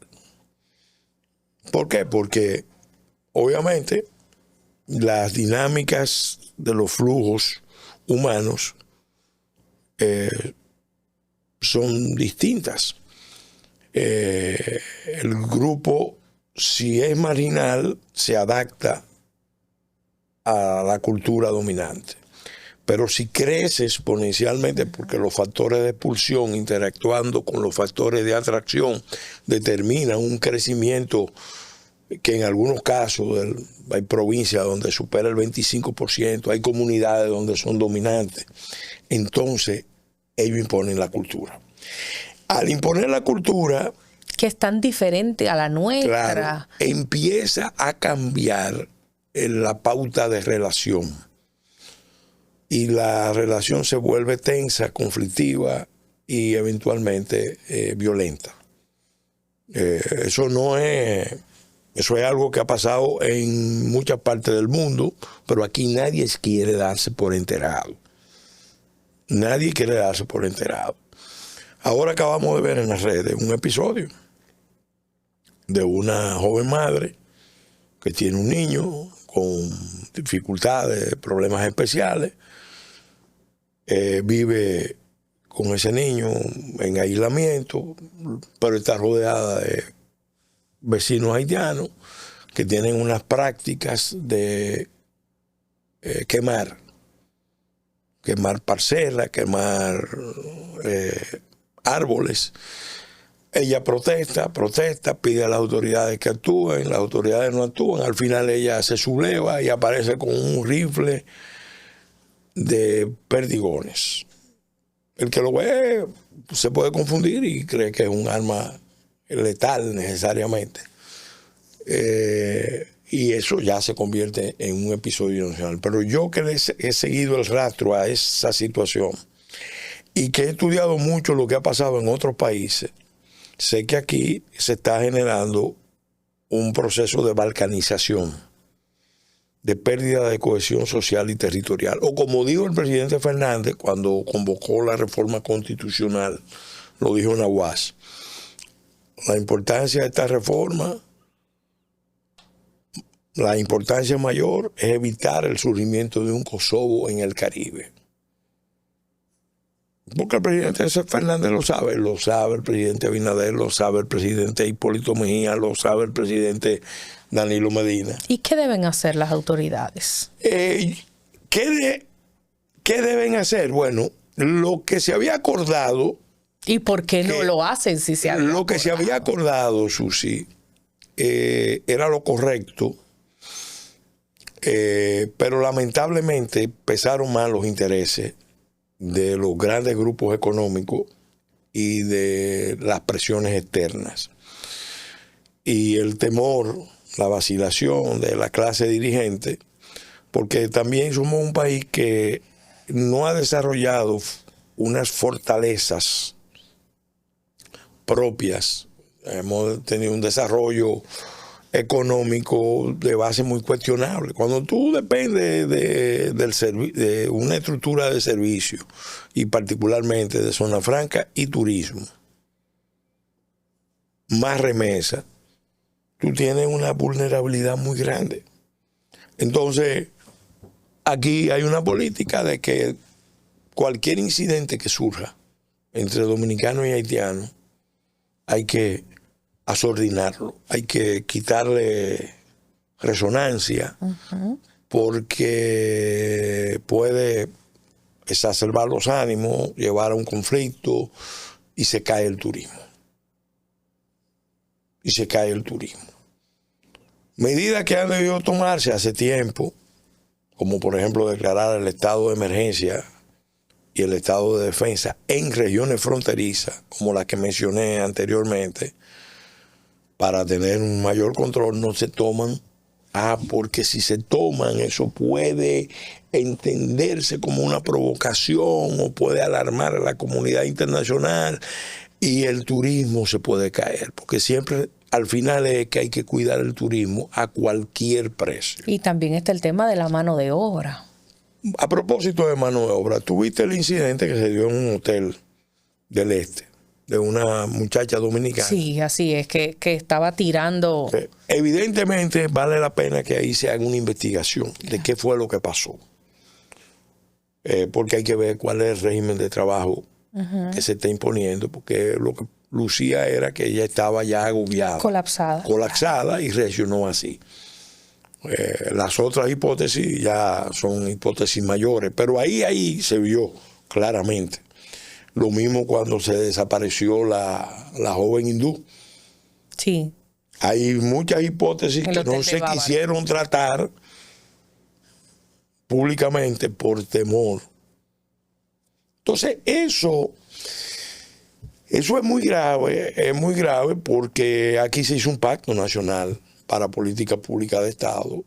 [SPEAKER 2] ¿Por qué? Porque obviamente las dinámicas de los flujos humanos son distintas. El grupo, si es marginal, se adapta a la cultura dominante. Pero si crece exponencialmente, porque los factores de expulsión interactuando con los factores de atracción determinan un crecimiento que en algunos casos hay provincias donde supera el 25%, hay comunidades donde son dominantes. Entonces, ellos imponen la cultura. Al imponer la cultura,
[SPEAKER 1] que es tan diferente a la nuestra,
[SPEAKER 2] claro, empieza a cambiar la pauta de relación. Y la relación se vuelve tensa, conflictiva y eventualmente violenta. Eso es algo que ha pasado en muchas partes del mundo, pero aquí nadie quiere darse por enterado. Nadie quiere darse por enterado. Ahora acabamos de ver en las redes un episodio de una joven madre que tiene un niño con dificultades, problemas especiales, vive con ese niño en aislamiento, pero está rodeada de vecinos haitianos que tienen unas prácticas de quemar parcelas, quemar árboles. Ella protesta, pide a las autoridades que actúen, las autoridades no actúan, al final ella se subleva y aparece con un rifle de perdigones. El que lo ve se puede confundir y cree que es un arma letal necesariamente. Y eso ya se convierte en un episodio nacional. Pero yo que he seguido el rastro a esa situación y que he estudiado mucho lo que ha pasado en otros países, sé que aquí se está generando un proceso de balcanización, de pérdida de cohesión social y territorial. O como dijo el presidente Fernández cuando convocó la reforma constitucional, lo dijo en la UAS, la importancia de esta reforma, la importancia mayor es evitar el surgimiento de un Kosovo en el Caribe. Porque el presidente Fernández lo sabe el presidente Abinader, lo sabe el presidente Hipólito Mejía, lo sabe el presidente Danilo Medina.
[SPEAKER 1] ¿Y qué deben hacer las autoridades?
[SPEAKER 2] ¿Qué deben hacer? Bueno, lo que se había acordado...
[SPEAKER 1] ¿Y por qué no lo hacen si se había acordado?
[SPEAKER 2] Lo que se había acordado, Susi, era lo correcto, pero lamentablemente pesaron más los intereses de los grandes grupos económicos y de las presiones externas. Y el temor, la vacilación de la clase dirigente, porque también somos un país que no ha desarrollado unas fortalezas propias. Hemos tenido un desarrollo económico de base muy cuestionable. Cuando tú dependes de una estructura de servicio, y particularmente de zona franca y turismo, más remesa, tú tienes una vulnerabilidad muy grande. Entonces, aquí hay una política de que cualquier incidente que surja entre dominicanos y haitianos, hay que asordinarlo, hay que quitarle resonancia, porque puede exacerbar los ánimos, llevar a un conflicto y se cae el turismo. Medidas que han debido tomarse hace tiempo, como por ejemplo declarar el estado de emergencia y el estado de defensa en regiones fronterizas, como las que mencioné anteriormente, para tener un mayor control, no se toman. Porque si se toman, eso puede entenderse como una provocación o puede alarmar a la comunidad internacional y el turismo se puede caer, porque siempre al final es que hay que cuidar el turismo a cualquier precio.
[SPEAKER 1] Y también está el tema de la mano de obra.
[SPEAKER 2] A propósito de mano de obra, ¿tuviste el incidente que se dio en un hotel del este de una muchacha dominicana?
[SPEAKER 1] Sí, así es, que estaba tirando.
[SPEAKER 2] Evidentemente vale la pena que ahí se haga una investigación de qué fue lo que pasó. Porque hay que ver cuál es el régimen de trabajo que se está imponiendo, porque lo que lucía era que ella estaba ya agobiada. Colapsada y reaccionó así. Las otras hipótesis ya son hipótesis mayores, pero ahí se vio claramente. Lo mismo cuando se desapareció la joven hindú.
[SPEAKER 1] Sí.
[SPEAKER 2] Hay muchas hipótesis que no se quisieron tratar públicamente por temor. Entonces, eso es muy grave porque aquí se hizo un pacto nacional para política pública de Estado.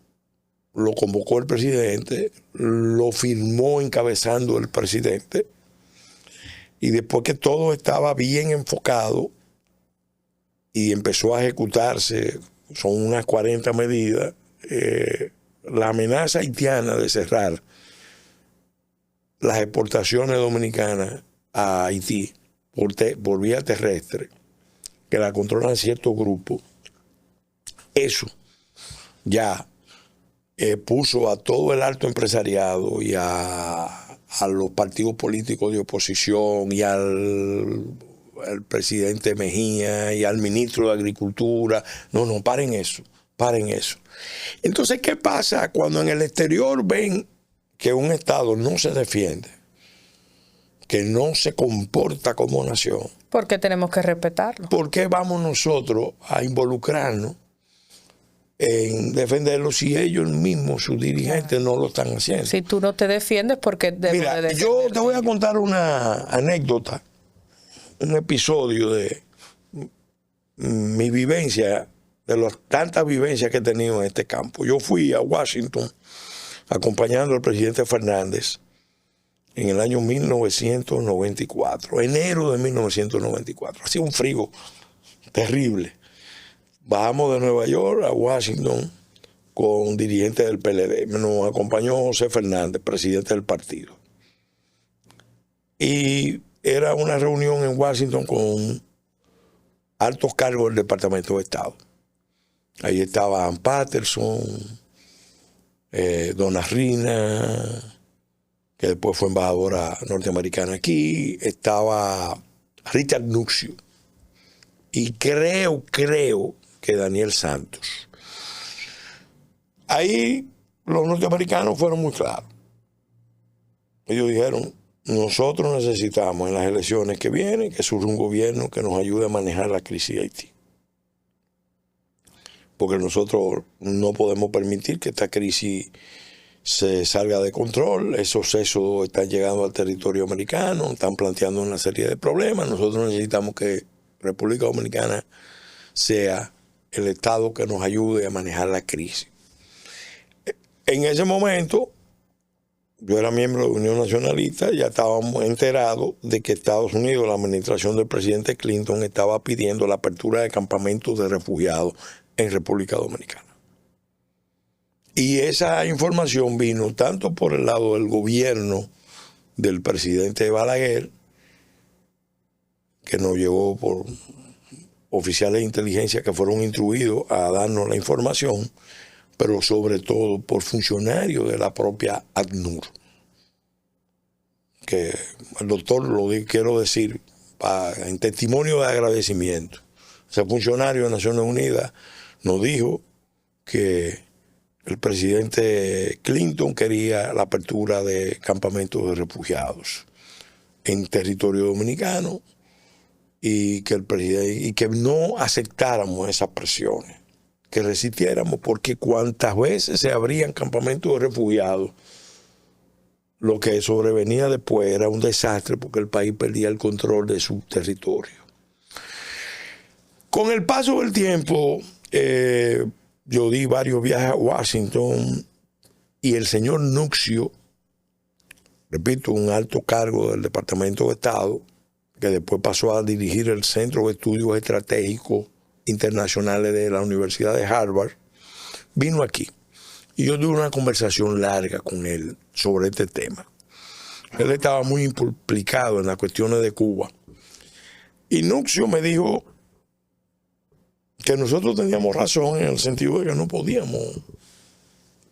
[SPEAKER 2] Lo convocó el presidente, lo firmó encabezando el presidente. Y después que todo estaba bien enfocado y empezó a ejecutarse, son unas 40 medidas, la amenaza haitiana de cerrar las exportaciones dominicanas a Haití por vía terrestre, que la controlan ciertos grupos, eso ya puso a todo el alto empresariado y a los partidos políticos de oposición y al presidente Mejía y al ministro de Agricultura. No, paren eso. Entonces, ¿qué pasa cuando en el exterior ven que un Estado no se defiende, que no se comporta como nación?
[SPEAKER 1] ¿Por qué tenemos que respetarlo?
[SPEAKER 2] ¿Por qué vamos nosotros a involucrarnos en defenderlo si ellos mismos, sus dirigentes, no lo están haciendo?
[SPEAKER 1] Si tú no te defiendes, porque
[SPEAKER 2] mira, yo te voy a contar una anécdota, un episodio de mi vivencia de las tantas vivencias que he tenido en este campo. Yo fui a Washington acompañando al presidente Fernández en el año 1994, enero de 1994. Hacía un frío terrible. Bajamos de Nueva York a Washington con dirigentes del PLD. Nos acompañó José Fernández, presidente del partido. Y era una reunión en Washington con altos cargos del Departamento de Estado. Ahí estaba Ann Patterson, Donna Rina, que después fue embajadora norteamericana aquí, estaba Richard Nuxio y creo que Daniel Santos. Ahí los norteamericanos fueron muy claros. Ellos dijeron, nosotros necesitamos en las elecciones que vienen que surja un gobierno que nos ayude a manejar la crisis de Haití. Porque nosotros no podemos permitir que esta crisis se salga de control. Esos éxodos están llegando al territorio americano, están planteando una serie de problemas. Nosotros necesitamos que República Dominicana sea el Estado que nos ayude a manejar la crisis. En ese momento, yo era miembro de la Unión Nacionalista, ya estábamos enterados de que Estados Unidos, la administración del presidente Clinton, estaba pidiendo la apertura de campamentos de refugiados en República Dominicana. Y esa información vino tanto por el lado del gobierno del presidente Balaguer, que nos llegó por oficiales de inteligencia que fueron instruidos a darnos la información, pero sobre todo por funcionarios de la propia ACNUR. Que el doctor, quiero decir, en testimonio de agradecimiento, ese funcionario de Naciones Unidas nos dijo que el presidente Clinton quería la apertura de campamentos de refugiados en territorio dominicano y que no aceptáramos esas presiones, que resistiéramos, porque cuantas veces se abrían campamentos de refugiados, lo que sobrevenía después era un desastre porque el país perdía el control de su territorio. Con el paso del tiempo, yo di varios viajes a Washington y el señor Nuxio, repito, un alto cargo del Departamento de Estado, que después pasó a dirigir el Centro de Estudios Estratégicos Internacionales de la Universidad de Harvard, vino aquí. Y yo tuve una conversación larga con él sobre este tema. Él estaba muy implicado en las cuestiones de Cuba. Y Nuxio me dijo que nosotros teníamos razón en el sentido de que no podíamos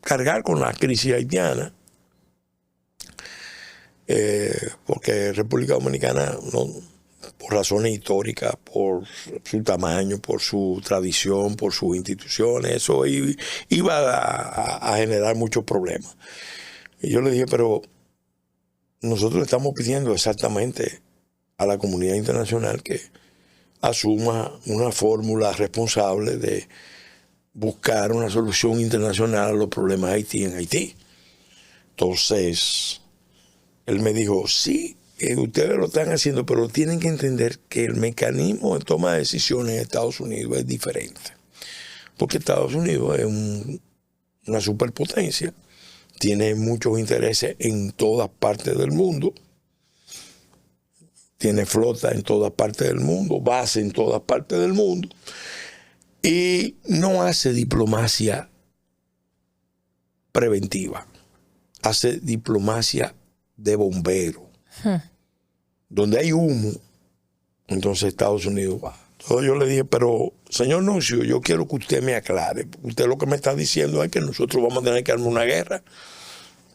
[SPEAKER 2] cargar con la crisis haitiana, porque República Dominicana, por razones históricas, por su tamaño, por su tradición, por sus instituciones, eso iba a generar muchos problemas. Y yo le dije, pero nosotros estamos pidiendo exactamente a la comunidad internacional que asuma una fórmula responsable de buscar una solución internacional a los problemas de Haití en Haití. Entonces, él me dijo, sí, ustedes lo están haciendo, pero tienen que entender que el mecanismo de toma de decisiones en Estados Unidos es diferente. Porque Estados Unidos es una superpotencia, tiene muchos intereses en todas partes del mundo, tiene flota en todas partes del mundo, base en todas partes del mundo, y no hace diplomacia preventiva, hace diplomacia de bombero. Donde hay humo, entonces Estados Unidos va. Entonces yo le dije, pero señor Nuxio, yo quiero que usted me aclare. Usted lo que me está diciendo es que nosotros vamos a tener que armar una guerra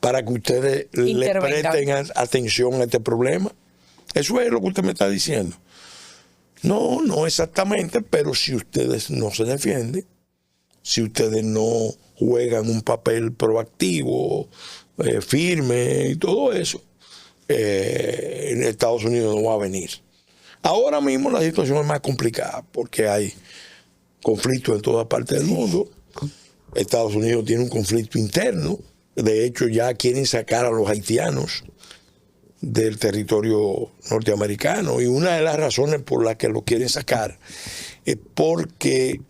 [SPEAKER 2] para que ustedes le presten atención a este problema. Eso es lo que usted me está diciendo. No, no exactamente, pero si ustedes no se defienden, si ustedes no juegan un papel proactivo, firme y todo eso, en Estados Unidos no va a venir. Ahora mismo la situación es más complicada porque hay conflictos en todas partes del mundo. Estados Unidos tiene un conflicto interno. De hecho, ya quieren sacar a los haitianos del territorio norteamericano, y una de las razones por las que lo quieren sacar es porque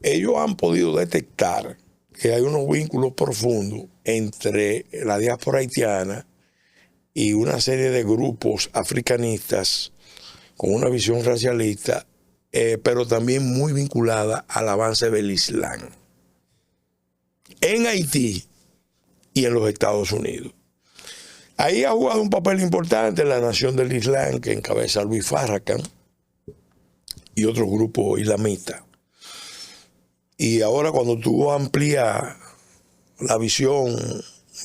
[SPEAKER 2] ellos han podido detectar que hay unos vínculos profundos entre la diáspora haitiana y una serie de grupos africanistas con una visión racialista, pero también muy vinculada al avance del Islam en Haití y en los Estados Unidos. Ahí ha jugado un papel importante la Nación del Islam, que encabeza Luis Farrakhan y otros grupos islamistas. Y ahora cuando tú amplías la visión,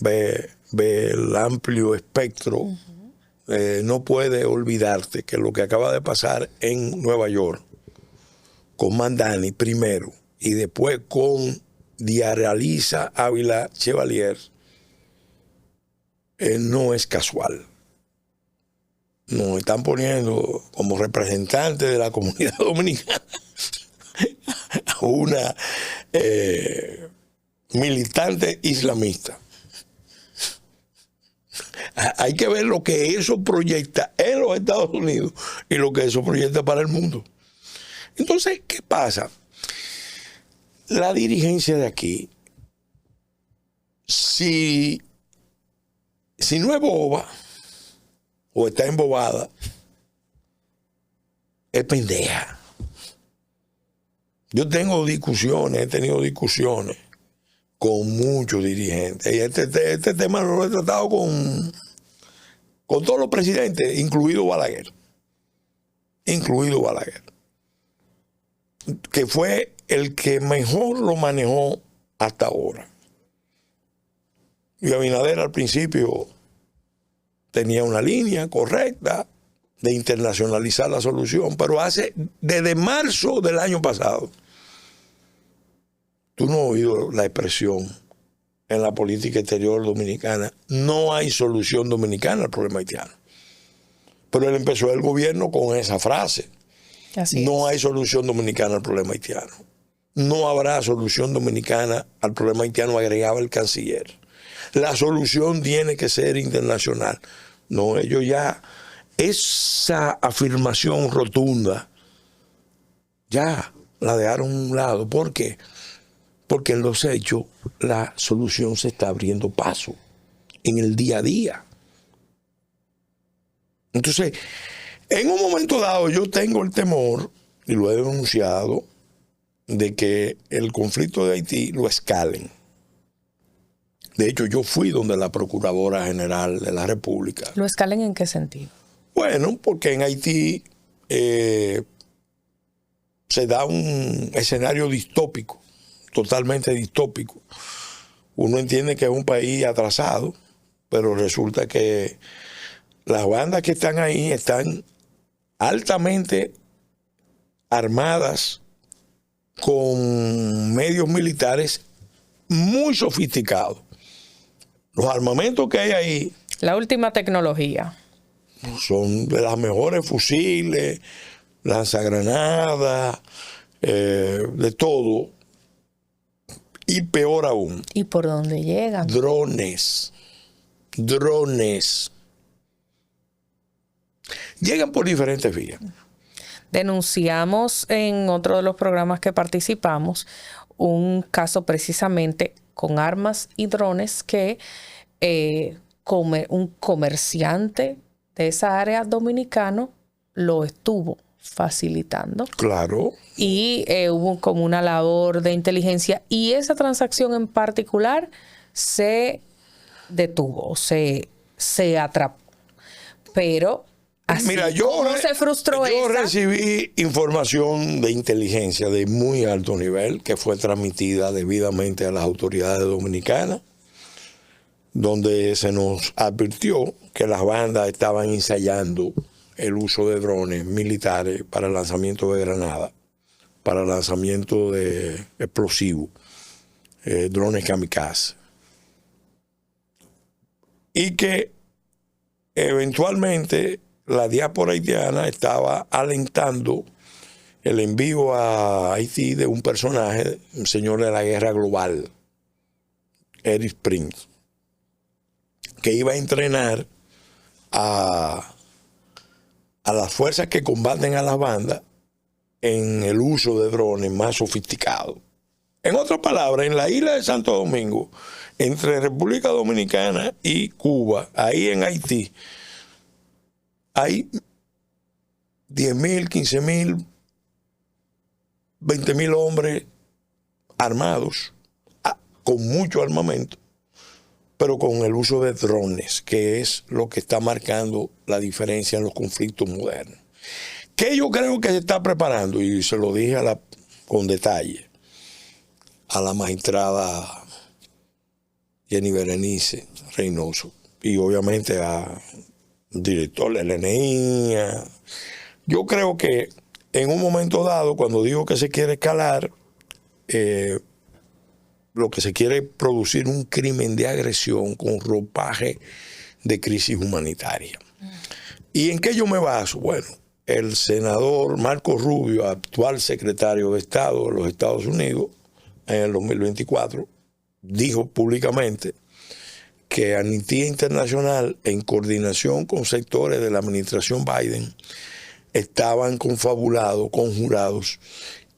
[SPEAKER 2] ve el amplio espectro, no puedes olvidarte que lo que acaba de pasar en Nueva York con Mandani primero y después con Diaraliza Ávila Chevalier no es casual. Nos están poniendo como representantes de la comunidad dominicana a una militante islamista. Hay que ver lo que eso proyecta en los Estados Unidos y lo que eso proyecta para el mundo. Entonces, ¿qué pasa? La dirigencia de aquí, si no es boba o está embobada, es pendeja. Yo he tenido discusiones con muchos dirigentes. Y este tema lo he tratado con todos los presidentes, incluido Balaguer. Que fue el que mejor lo manejó hasta ahora. Y Abinader al principio tenía una línea correcta de internacionalizar la solución, pero desde marzo del año pasado, tú no has oído la expresión en la política exterior dominicana, no hay solución dominicana al problema haitiano. Pero él empezó el gobierno con esa frase. No hay solución dominicana al problema haitiano. No habrá solución dominicana al problema haitiano, agregaba el canciller. La solución tiene que ser internacional. No, ellos ya, esa afirmación rotunda, ya la dejaron a un lado. ¿Por qué? Porque en los hechos la solución se está abriendo paso en el día a día. Entonces, en un momento dado yo tengo el temor, y lo he denunciado, de que el conflicto de Haití lo escalen. De hecho, yo fui donde la Procuradora General de la República.
[SPEAKER 1] ¿Lo escalen en qué sentido?
[SPEAKER 2] Bueno, porque en Haití se da un escenario distópico, totalmente distópico. Uno entiende que es un país atrasado, pero resulta que las bandas que están ahí están altamente armadas con medios militares muy sofisticados. Los armamentos que hay ahí,
[SPEAKER 1] la última tecnología,
[SPEAKER 2] son de las mejores fusiles, lanzagranadas, de todo. Y peor aún.
[SPEAKER 1] ¿Y por dónde llegan?
[SPEAKER 2] Drones. Llegan por diferentes vías.
[SPEAKER 1] Denunciamos en otro de los programas que participamos un caso precisamente con armas y drones que un comerciante de esa área dominicano lo estuvo facilitando.
[SPEAKER 2] Claro.
[SPEAKER 1] Y hubo como una labor de inteligencia y esa transacción en particular se detuvo, se atrapó. Pero así,
[SPEAKER 2] mira,
[SPEAKER 1] ¿cómo se frustró
[SPEAKER 2] yo recibí información de inteligencia de muy alto nivel que fue transmitida debidamente a las autoridades dominicanas, donde se nos advirtió que las bandas estaban ensayando el uso de drones militares para el lanzamiento de granadas, para el lanzamiento de explosivos, drones kamikaze. Y que eventualmente la diáspora haitiana estaba alentando el envío a Haití de un personaje, un señor de la guerra global, Eric Prince, que iba a entrenar a las fuerzas que combaten a las bandas en el uso de drones más sofisticados En otras palabras, en la isla de Santo Domingo, entre República Dominicana y Cuba, ahí en Haití, hay 10.000, 15.000, 20.000 hombres armados, con mucho armamento, pero con el uso de drones, que es lo que está marcando la diferencia en los conflictos modernos. Que yo creo que se está preparando, y se lo dije con detalle a la magistrada Jenny Berenice Reynoso, y obviamente al director del LNI. Yo creo que en un momento dado, cuando digo que se quiere escalar, lo que se quiere es producir un crimen de agresión con ropaje de crisis humanitaria. ¿Y en qué yo me baso? Bueno, el senador Marco Rubio, actual secretario de Estado de los Estados Unidos, en el 2024, dijo públicamente que Amnistía Internacional, en coordinación con sectores de la administración Biden, estaban confabulados, conjurados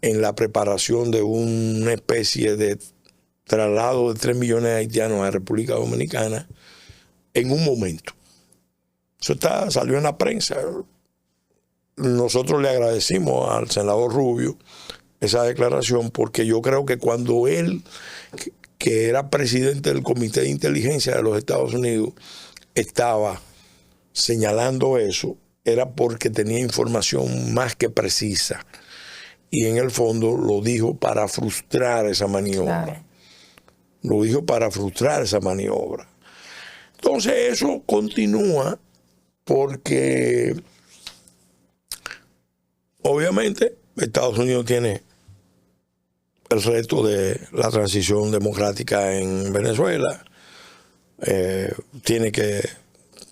[SPEAKER 2] en la preparación de una especie de traslado de 3 millones de haitianos a la República Dominicana en un momento. Eso salió en la prensa. Nosotros le agradecimos al senador Rubio esa declaración, porque yo creo que cuando él, que era presidente del Comité de Inteligencia de los Estados Unidos, estaba señalando eso, era porque tenía información más que precisa. Y en el fondo lo dijo para frustrar esa maniobra. Claro. Lo dijo para frustrar esa maniobra. Entonces eso continúa porque obviamente Estados Unidos tiene el reto de la transición democrática en Venezuela. Tiene que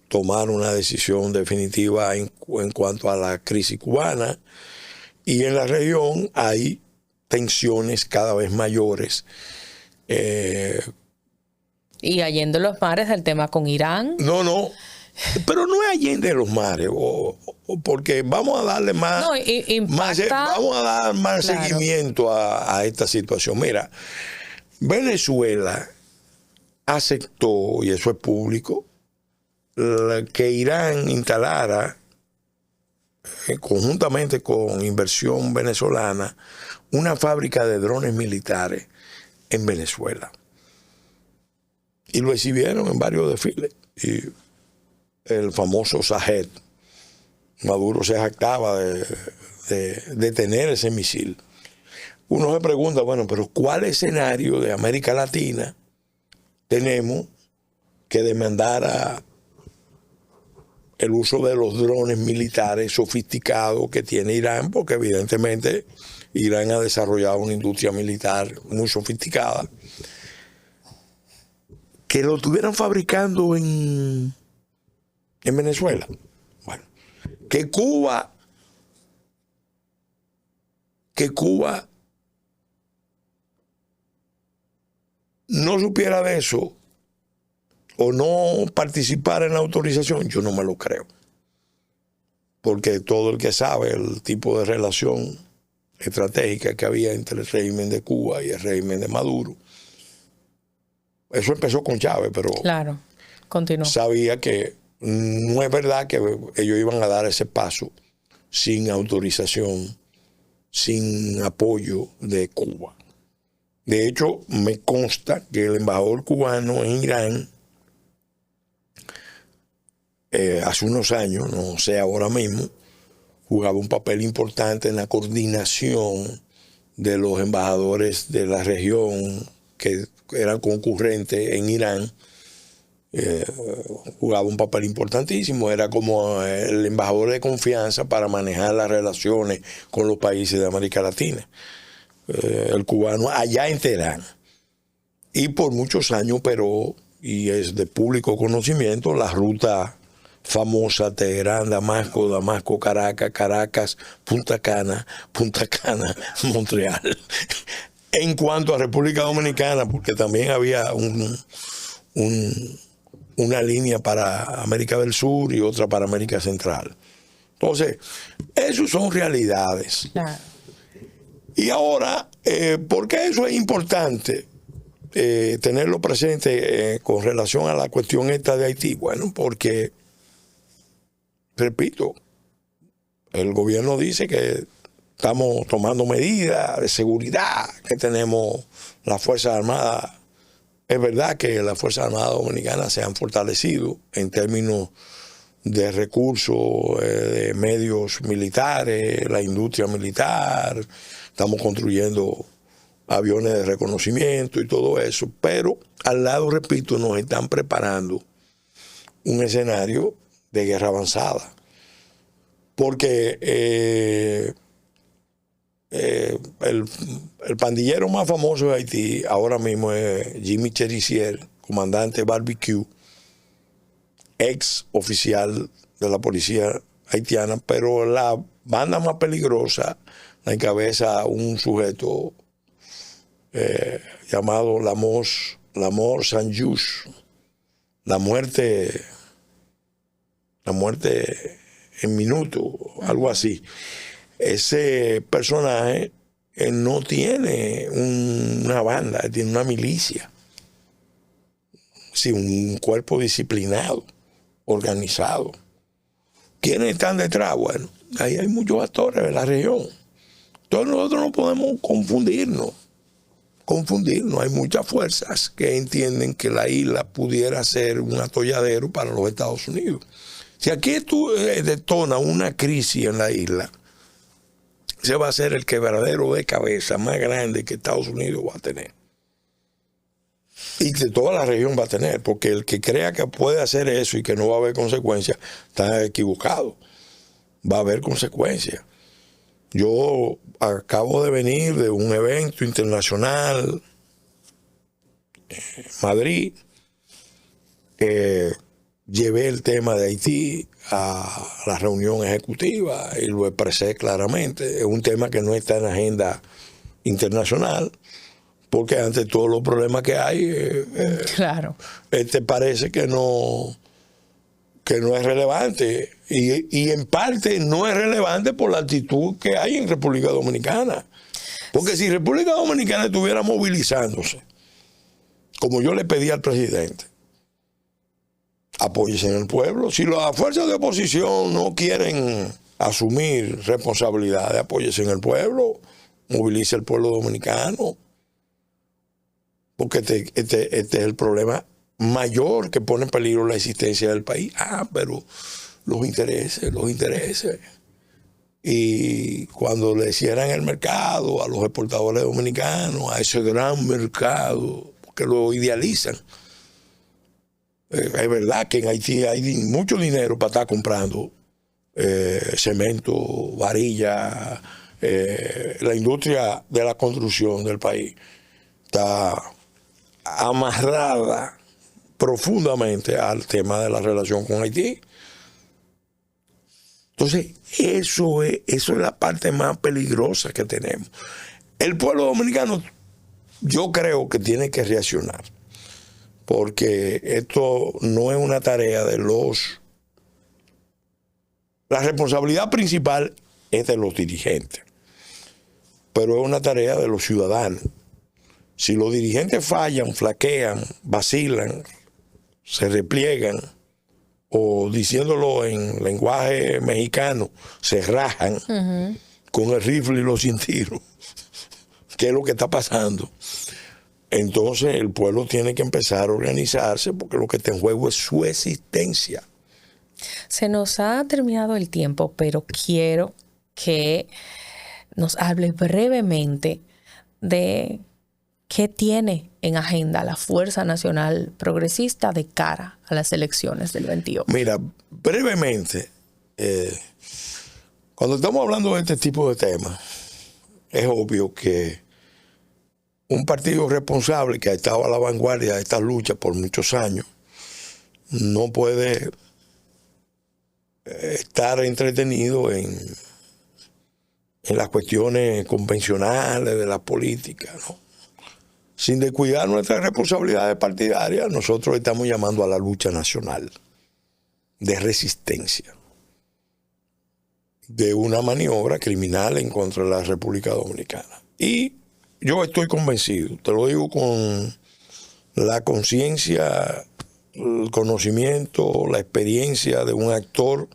[SPEAKER 2] tomar una decisión definitiva en cuanto a la crisis cubana. Y en la región hay tensiones cada vez mayores.
[SPEAKER 1] Y allende los mares, el tema con Irán.
[SPEAKER 2] No. Pero no es allende los mares, porque vamos a darle más, vamos a dar más seguimiento a esta situación. Mira, Venezuela aceptó, y eso es público, que Irán instalara, conjuntamente con inversión venezolana, una fábrica de drones militares en Venezuela. Y lo exhibieron en varios desfiles. Y el famoso Shahed, Maduro se jactaba de tener ese misil. Uno se pregunta, bueno, pero ¿cuál escenario de América Latina tenemos que demandara el uso de los drones militares sofisticados que tiene Irán? Porque evidentemente Irán ha desarrollado una industria militar muy sofisticada. Que lo estuvieran fabricando en Venezuela. Bueno, que Cuba no supiera de eso o no participara en la autorización, yo no me lo creo. Porque todo el que sabe el tipo de relación estratégica que había entre el régimen de Cuba y el régimen de Maduro, eso empezó con Chávez, pero
[SPEAKER 1] claro, continuó.
[SPEAKER 2] Sabía que no es verdad que ellos iban a dar ese paso sin autorización, sin apoyo de Cuba. De hecho, me consta que el embajador cubano en Irán, hace unos años, no sé ahora mismo, jugaba un papel importante en la coordinación de los embajadores de la región que eran concurrentes en Irán. Jugaba un papel importantísimo, era como el embajador de confianza para manejar las relaciones con los países de América Latina, el cubano allá en Teherán. Y por muchos años operó, y es de público conocimiento, la ruta famosa Teherán, Damasco, Damasco, Caracas, Caracas, Punta Cana, Punta Cana, Montreal. En cuanto a República Dominicana, porque también había una línea para América del Sur y otra para América Central. Entonces, eso son realidades.
[SPEAKER 1] Claro.
[SPEAKER 2] Y ahora, ¿por qué eso es importante? Tenerlo presente con relación a la cuestión esta de Haití. Bueno, porque, repito, el gobierno dice que estamos tomando medidas de seguridad, que tenemos las Fuerzas Armadas. Es verdad que las Fuerzas Armadas Dominicanas se han fortalecido en términos de recursos, de medios militares, la industria militar. Estamos construyendo aviones de reconocimiento y todo eso, pero al lado, repito, nos están preparando un escenario de guerra avanzada. Porque el pandillero más famoso de Haití ahora mismo es Jimmy Cherizier, comandante barbecue, ex oficial de la policía haitiana, pero la banda más peligrosa la encabeza un sujeto llamado Lamor Sanjus, la muerte en minuto, algo así. Ese personaje no tiene una banda, tiene una milicia, sí, un cuerpo disciplinado, organizado. ¿Quiénes están detrás? Bueno, ahí hay muchos actores de la región. Todos nosotros no podemos confundirnos. Hay muchas fuerzas que entienden que la isla pudiera ser un atolladero para los Estados Unidos. Si aquí tú detona una crisis en la isla, ese va a ser el quebradero de cabeza más grande que Estados Unidos va a tener. Y que toda la región va a tener, porque el que crea que puede hacer eso y que no va a haber consecuencias, está equivocado. Va a haber consecuencias. Yo acabo de venir de un evento internacional en Madrid. Llevé el tema de Haití a la reunión ejecutiva y lo expresé claramente. Es un tema que no está en la agenda internacional, porque ante todos los problemas que hay,
[SPEAKER 1] claro,
[SPEAKER 2] parece que no es relevante. Y en parte no es relevante por la actitud que hay en República Dominicana. Porque si República Dominicana estuviera movilizándose, como yo le pedí al presidente, apóyese en el pueblo. Si las fuerzas de oposición no quieren asumir responsabilidades, apóyese en el pueblo, movilice el pueblo dominicano. Porque este es el problema mayor que pone en peligro la existencia del país. Pero los intereses. Y cuando le cierran el mercado a los exportadores dominicanos, a ese gran mercado, porque lo idealizan. Es verdad que en Haití hay mucho dinero para estar comprando cemento, varilla, la industria de la construcción del país está amarrada profundamente al tema de la relación con Haití. Entonces, eso es la parte más peligrosa que tenemos. El pueblo dominicano, yo creo que tiene que reaccionar, porque esto no es una tarea de la responsabilidad principal es de los dirigentes, pero es una tarea de los ciudadanos. Si los dirigentes fallan, flaquean, vacilan, se repliegan, o diciéndolo en lenguaje mexicano, se rajan con el rifle y los sin tiro, ¿qué es lo que está pasando? Entonces el pueblo tiene que empezar a organizarse, porque lo que está en juego es su existencia.
[SPEAKER 1] Se nos ha terminado el tiempo, pero quiero que nos hable brevemente de qué tiene en agenda la Fuerza Nacional Progresista de cara a las elecciones del 21.
[SPEAKER 2] Mira, brevemente, cuando estamos hablando de este tipo de temas, es obvio que un partido responsable que ha estado a la vanguardia de esta lucha por muchos años no puede estar entretenido en las cuestiones convencionales de la política, ¿no? Sin descuidar nuestras responsabilidades partidarias, nosotros estamos llamando a la lucha nacional de resistencia de una maniobra criminal en contra de la República Dominicana. Y yo estoy convencido, te lo digo con la conciencia, el conocimiento, la experiencia de un actor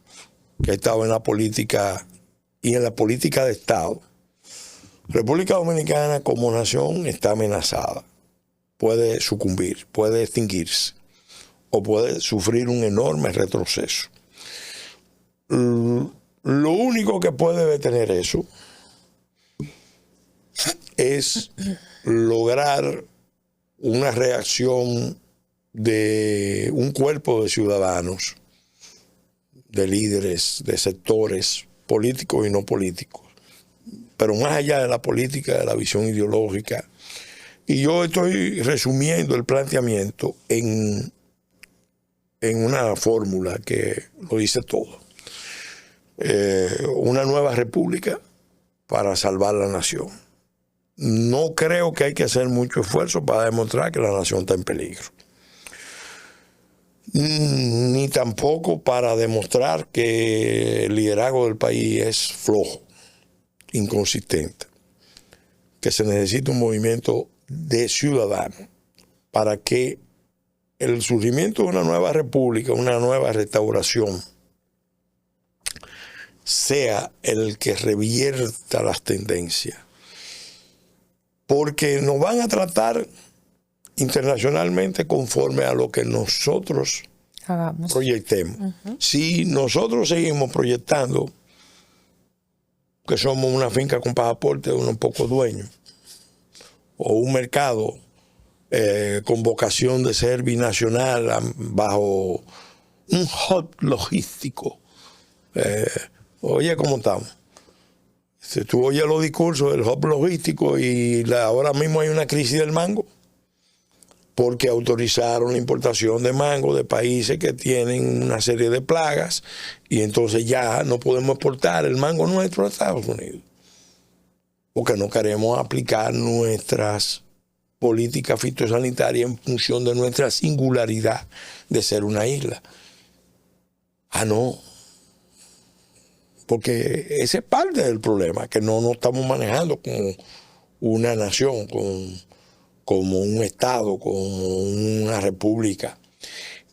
[SPEAKER 2] que ha estado en la política y en la política de Estado. República Dominicana como nación está amenazada. Puede sucumbir, puede extinguirse o puede sufrir un enorme retroceso. Lo único que puede detener eso es lograr una reacción de un cuerpo de ciudadanos, de líderes, de sectores políticos y no políticos, pero más allá de la política, de la visión ideológica. Y yo estoy resumiendo el planteamiento en una fórmula que lo dice todo. Una nueva república para salvar la nación. No creo que hay que hacer mucho esfuerzo para demostrar que la nación está en peligro. Ni tampoco para demostrar que el liderazgo del país es flojo, inconsistente. Que se necesita un movimiento de ciudadanos para que el surgimiento de una nueva república, una nueva restauración, sea el que revierta las tendencias. Porque nos van a tratar internacionalmente conforme a lo que nosotros proyectemos. Si nosotros seguimos proyectando que somos una finca con pasaporte de unos pocos dueños, o un mercado con vocación de ser binacional bajo un hub logístico, oye, ¿cómo estamos? Si tú oyes los discursos del hub logístico y ahora mismo hay una crisis del mango, porque autorizaron la importación de mango de países que tienen una serie de plagas y entonces ya no podemos exportar el mango nuestro a Estados Unidos, porque no queremos aplicar nuestras políticas fitosanitarias en función de nuestra singularidad de ser una isla. Ah, no. Porque ese es parte del problema, que no nos estamos manejando como una nación, como un Estado, como una república.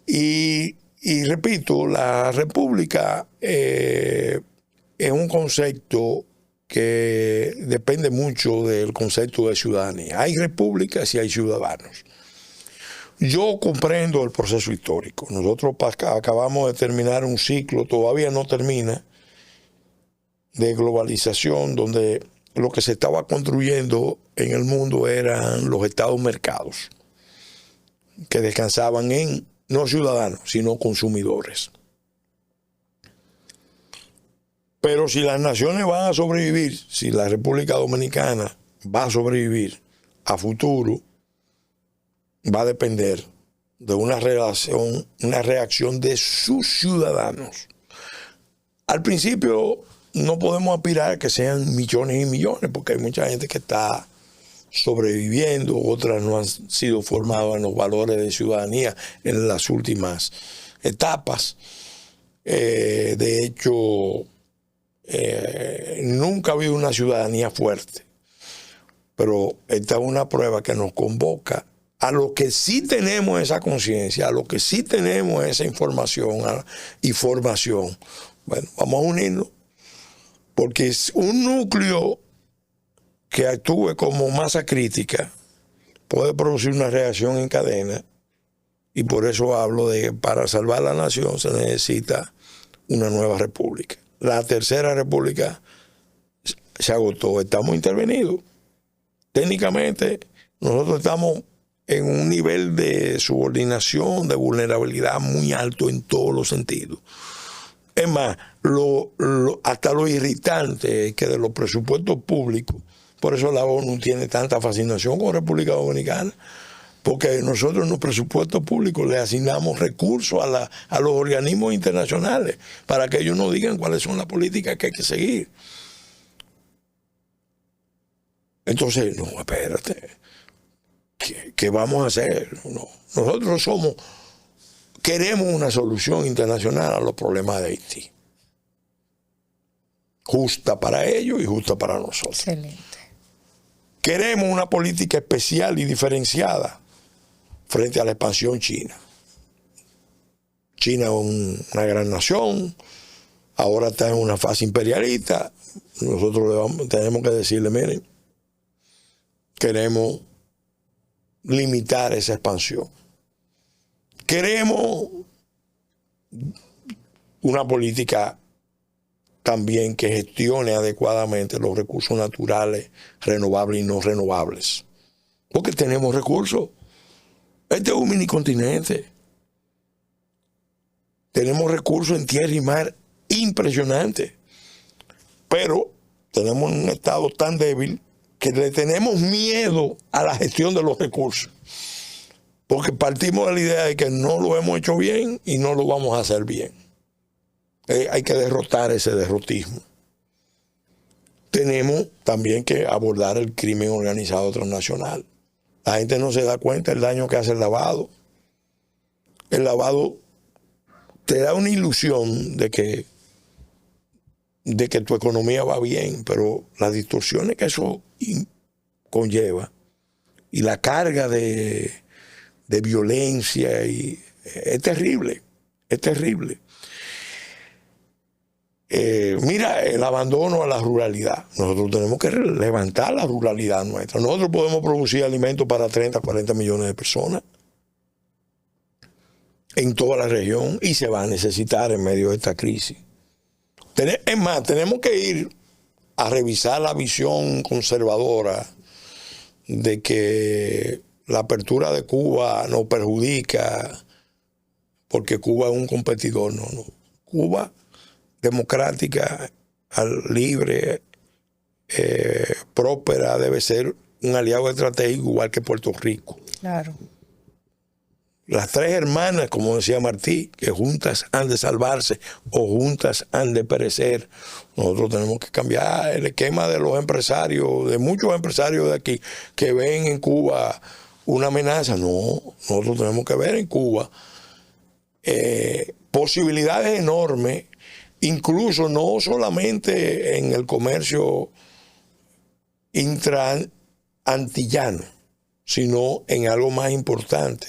[SPEAKER 2] Y repito, la república es un concepto que depende mucho del concepto de ciudadanía. Hay repúblicas y hay ciudadanos. Yo comprendo el proceso histórico. Nosotros acabamos de terminar un ciclo, todavía no termina, de globalización, donde lo que se estaba construyendo en el mundo eran los estados mercados, que descansaban en no ciudadanos, sino consumidores. Pero si las naciones van a sobrevivir, si la República Dominicana va a sobrevivir a futuro, va a depender de una reacción de sus ciudadanos. Al principio no podemos aspirar a que sean millones y millones, porque hay mucha gente que está sobreviviendo, otras no han sido formadas en los valores de ciudadanía en las últimas etapas. De hecho, nunca ha habido una ciudadanía fuerte, pero esta es una prueba que nos convoca a los que sí tenemos esa conciencia, a los que sí tenemos esa información y formación. Bueno, vamos a unirnos, porque es un núcleo que actúe como masa crítica puede producir una reacción en cadena, y por eso hablo de que para salvar la nación se necesita una nueva república. La tercera república se agotó, estamos intervenidos. Técnicamente nosotros estamos en un nivel de subordinación, de vulnerabilidad muy alto en todos los sentidos. Es más, hasta lo irritante es que de los presupuestos públicos, por eso la ONU tiene tanta fascinación con República Dominicana, porque nosotros en los presupuestos públicos le asignamos recursos a los organismos internacionales para que ellos nos digan cuáles son las políticas que hay que seguir. Entonces, no, espérate, ¿qué vamos a hacer? No, nosotros queremos una solución internacional a los problemas de Haití. Justa para ellos y justa para nosotros.
[SPEAKER 1] Excelente.
[SPEAKER 2] Queremos una política especial y diferenciada frente a la expansión china. China es una gran nación, ahora está en una fase imperialista. Nosotros tenemos que decirle, miren, queremos limitar esa expansión. Queremos una política también que gestione adecuadamente los recursos naturales, renovables y no renovables. Porque tenemos recursos. Este es un minicontinente. Tenemos recursos en tierra y mar impresionantes. Pero tenemos un estado tan débil que le tenemos miedo a la gestión de los recursos. Porque partimos de la idea de que no lo hemos hecho bien y no lo vamos a hacer bien. Hay que derrotar ese derrotismo. Tenemos también que abordar el crimen organizado transnacional. La gente no se da cuenta del daño que hace el lavado. El lavado te da una ilusión de que tu economía va bien, pero las distorsiones que eso conlleva y la carga de violencia es terrible, es terrible. Mira, el abandono a la ruralidad. Nosotros tenemos que levantar la ruralidad nuestra. Nosotros podemos producir alimentos para 30, 40 millones de personas en toda la región y se va a necesitar en medio de esta crisis. Es más, tenemos que ir a revisar la visión conservadora de que la apertura de Cuba nos perjudica porque Cuba es un competidor. No. Cuba democrática, libre, próspera, debe ser un aliado estratégico igual que Puerto Rico.
[SPEAKER 1] Claro.
[SPEAKER 2] Las tres hermanas, como decía Martí, que juntas han de salvarse o juntas han de perecer. Nosotros tenemos que cambiar el esquema de los empresarios, de muchos empresarios de aquí, que ven en Cuba una amenaza. No, nosotros tenemos que ver en Cuba posibilidades enormes, incluso no solamente en el comercio intraantillano, sino en algo más importante,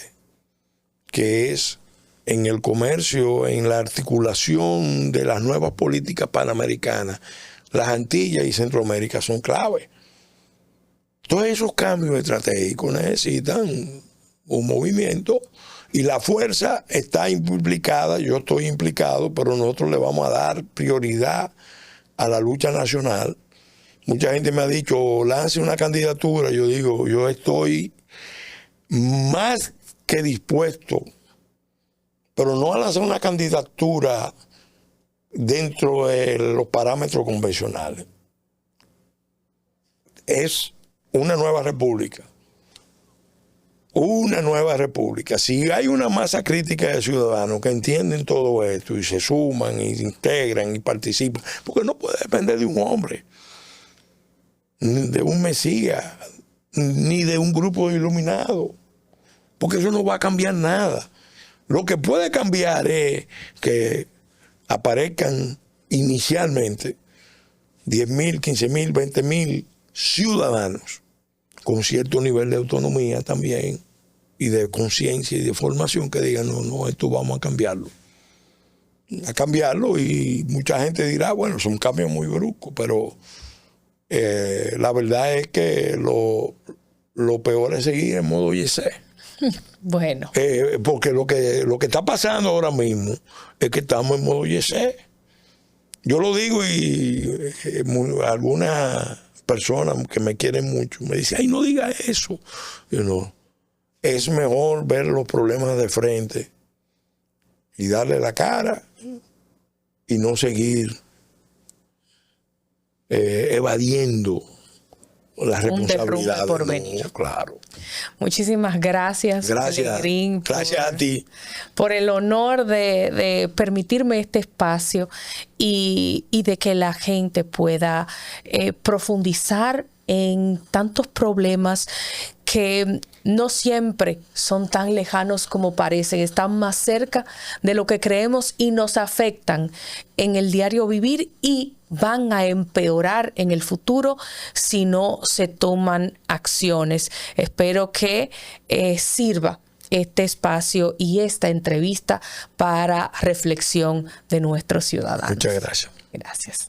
[SPEAKER 2] que es en el comercio, en la articulación de las nuevas políticas panamericanas. Las Antillas y Centroamérica son clave. Todos esos cambios estratégicos necesitan un movimiento y la fuerza está implicada, yo estoy implicado, pero nosotros le vamos a dar prioridad a la lucha nacional. Mucha gente me ha dicho, lance una candidatura. Yo digo, yo estoy más que dispuesto, pero no a lanzar una candidatura dentro de los parámetros convencionales. Es una nueva república. Una nueva república. Si hay una masa crítica de ciudadanos que entienden todo esto y se suman y se integran y participan, porque no puede depender de un hombre, ni de un mesías, ni de un grupo de iluminados, porque eso no va a cambiar nada. Lo que puede cambiar es que aparezcan inicialmente 10.000, 15.000, 20.000 ciudadanos con cierto nivel de autonomía también y de conciencia y de formación que digan, no, esto vamos a cambiarlo. Y mucha gente dirá, bueno, es un cambio muy brusco, pero la verdad es que lo peor es seguir en modo YC.
[SPEAKER 1] Bueno.
[SPEAKER 2] Porque lo que está pasando ahora mismo es que estamos en modo YC. Yo lo digo y algunas personas que me quieren mucho me dicen, ay, no diga eso. Yo no. Es mejor ver los problemas de frente y darle la cara y no seguir evadiendo la responsabilidad.
[SPEAKER 1] Por venir.
[SPEAKER 2] Claro.
[SPEAKER 1] Muchísimas gracias.
[SPEAKER 2] Gracias.
[SPEAKER 1] Alegrín,
[SPEAKER 2] gracias a ti.
[SPEAKER 1] Por el honor de permitirme este espacio y de que la gente pueda profundizar en tantos problemas que no siempre son tan lejanos como parecen, están más cerca de lo que creemos y nos afectan en el diario vivir y van a empeorar en el futuro si no se toman acciones. Espero que sirva este espacio y esta entrevista para reflexión de nuestros ciudadanos.
[SPEAKER 2] Muchas gracias.
[SPEAKER 1] Gracias.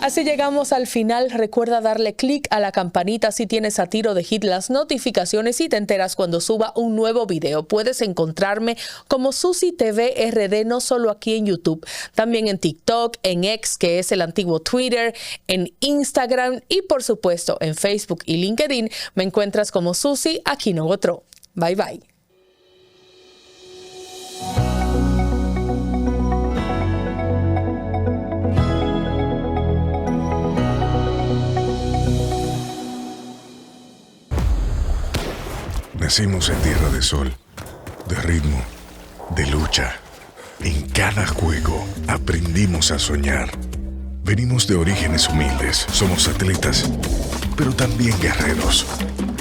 [SPEAKER 1] Así llegamos al final. Recuerda darle clic a la campanita si tienes a tiro de hit las notificaciones y te enteras cuando suba un nuevo video. Puedes encontrarme como Susi TV RD, no solo aquí en YouTube, también en TikTok, en X, que es el antiguo Twitter, en Instagram y por supuesto en Facebook y LinkedIn. Me encuentras como Susi Aquino Gotro. Bye bye.
[SPEAKER 3] Nacimos en tierra de sol, de ritmo, de lucha. En cada juego aprendimos a soñar. Venimos de orígenes humildes, somos atletas, pero también guerreros.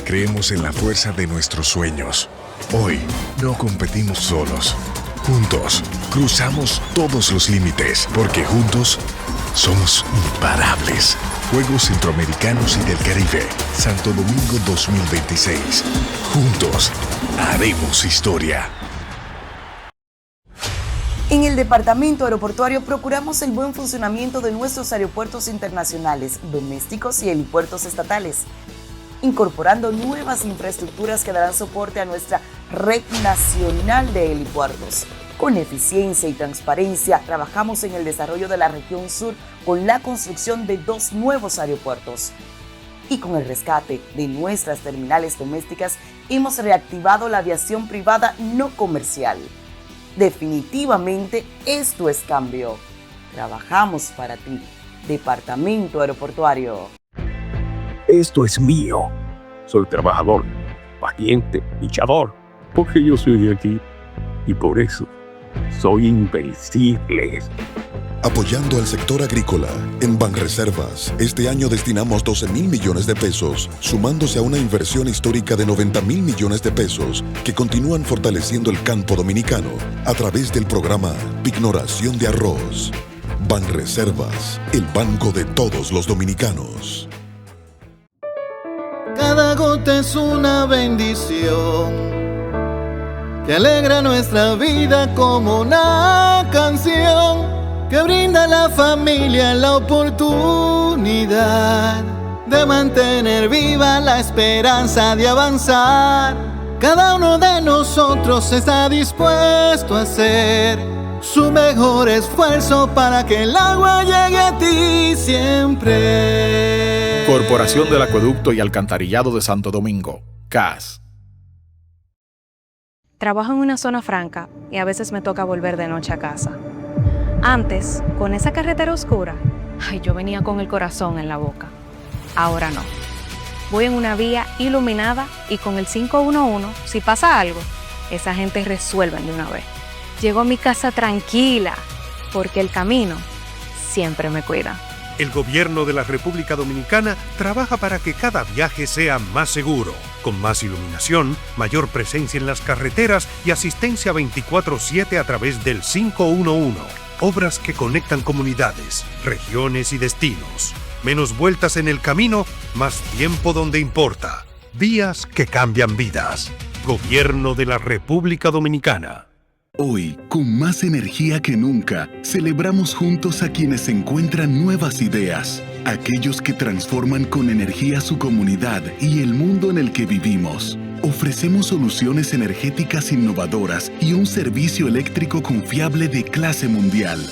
[SPEAKER 3] Creemos en la fuerza de nuestros sueños. Hoy no competimos solos. Juntos cruzamos todos los límites, porque juntos somos imparables. Juegos Centroamericanos y del Caribe, Santo Domingo 2026. Juntos haremos historia.
[SPEAKER 4] En el Departamento Aeroportuario procuramos el buen funcionamiento de nuestros aeropuertos internacionales, domésticos y helipuertos estatales, incorporando nuevas infraestructuras que darán soporte a nuestra red nacional de helipuertos. Con eficiencia y transparencia, trabajamos en el desarrollo de la región sur con la construcción de 2 nuevos aeropuertos. Y con el rescate de nuestras terminales domésticas, hemos reactivado la aviación privada no comercial. Definitivamente, esto es cambio. Trabajamos para ti. Departamento Aeroportuario.
[SPEAKER 5] Esto es mío. Soy trabajador, valiente, luchador, porque yo soy de aquí y por eso soy invencible.
[SPEAKER 6] Apoyando al sector agrícola, en Banreservas, este año destinamos 12,000 millones de pesos, sumándose a una inversión histórica de 90,000 millones de pesos que continúan fortaleciendo el campo dominicano a través del programa Pignoración de Arroz. Banreservas, el banco de todos los dominicanos.
[SPEAKER 7] Cada gota es una bendición que alegra nuestra vida como una canción que brinda a la familia la oportunidad de mantener viva la esperanza de avanzar. Cada uno de nosotros está dispuesto a hacer su mejor esfuerzo para que el agua llegue a ti siempre.
[SPEAKER 8] Corporación del Acueducto y Alcantarillado de Santo Domingo, CAS.
[SPEAKER 15] Trabajo en una zona franca y a veces me toca volver de noche a casa. Antes, con esa carretera oscura, yo venía con el corazón en la boca. Ahora no. Voy en una vía iluminada y con el 511, si pasa algo, esa gente resuelve de una vez. Llego a mi casa tranquila, porque el camino siempre me cuida.
[SPEAKER 10] El Gobierno de la República Dominicana trabaja para que cada viaje sea más seguro, con más iluminación, mayor presencia en las carreteras y asistencia 24/7 a través del 511. Obras que conectan comunidades, regiones y destinos. Menos vueltas en el camino, más tiempo donde importa. Vías que cambian vidas. Gobierno de la República Dominicana.
[SPEAKER 11] Hoy, con más energía que nunca, celebramos juntos a quienes encuentran nuevas ideas, aquellos que transforman con energía su comunidad y el mundo en el que vivimos. Ofrecemos soluciones energéticas innovadoras y un servicio eléctrico confiable de clase mundial.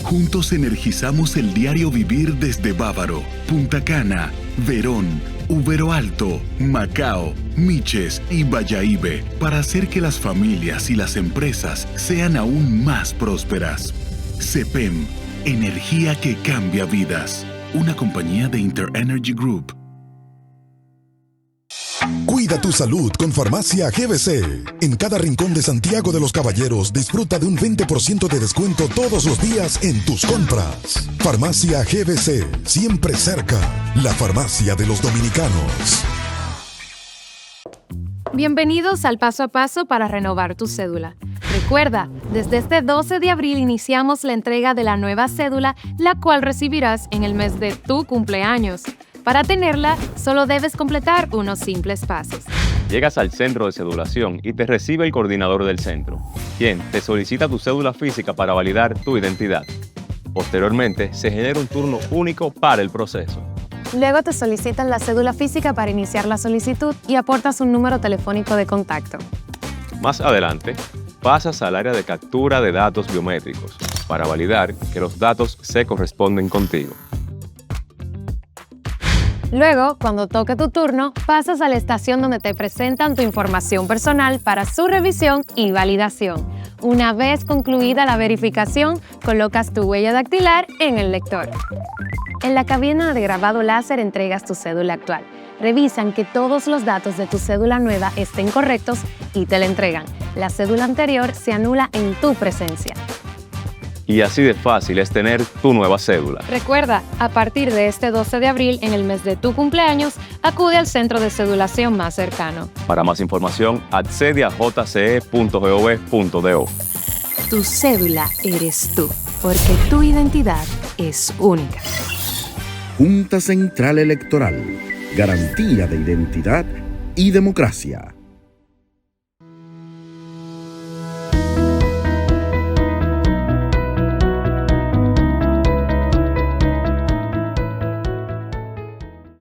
[SPEAKER 11] Juntos energizamos el diario vivir desde Bávaro, Punta Cana, Verón, Ubero Alto, Macao, Miches y Bayahibe para hacer que las familias y las empresas sean aún más prósperas. CEPEM, energía que cambia vidas. Una compañía de InterEnergy Group.
[SPEAKER 6] Cuida tu salud con Farmacia GBC. En cada rincón de Santiago de los Caballeros disfruta de un 20% de descuento todos los días en tus compras. Farmacia GBC, siempre cerca. la farmacia de los dominicanos.
[SPEAKER 12] Bienvenidos al Paso a Paso para renovar tu cédula. Recuerda, desde este 12 de abril iniciamos la entrega de la nueva cédula, la cual recibirás en el mes de tu cumpleaños. Para tenerla, solo debes completar unos simples pasos.
[SPEAKER 13] Llegas al centro de cedulación y te recibe el coordinador del centro, quien te solicita tu cédula física para validar tu identidad. Posteriormente, se genera un turno único para el proceso.
[SPEAKER 12] Luego te solicitan la cédula física para iniciar la solicitud y aportas un número telefónico de contacto.
[SPEAKER 13] Más adelante, pasas al área de captura de datos biométricos para validar que los datos se corresponden contigo.
[SPEAKER 12] Luego, cuando toque tu turno, pasas a la estación donde te presentan tu información personal para su revisión y validación. Una vez concluida la verificación, colocas tu huella dactilar en el lector. En la cabina de grabado láser entregas tu cédula actual. Revisan que todos los datos de tu cédula nueva estén correctos y te la entregan. La cédula anterior se anula en tu presencia.
[SPEAKER 13] Y así de fácil es tener tu nueva cédula.
[SPEAKER 12] Recuerda, a partir de este 12 de abril, en el mes de tu cumpleaños, acude al centro de cedulación más cercano.
[SPEAKER 13] Para más información, accede a jce.gov.do.
[SPEAKER 12] Tu cédula eres tú, porque tu identidad es única.
[SPEAKER 14] Junta Central Electoral. Garantía de identidad y democracia.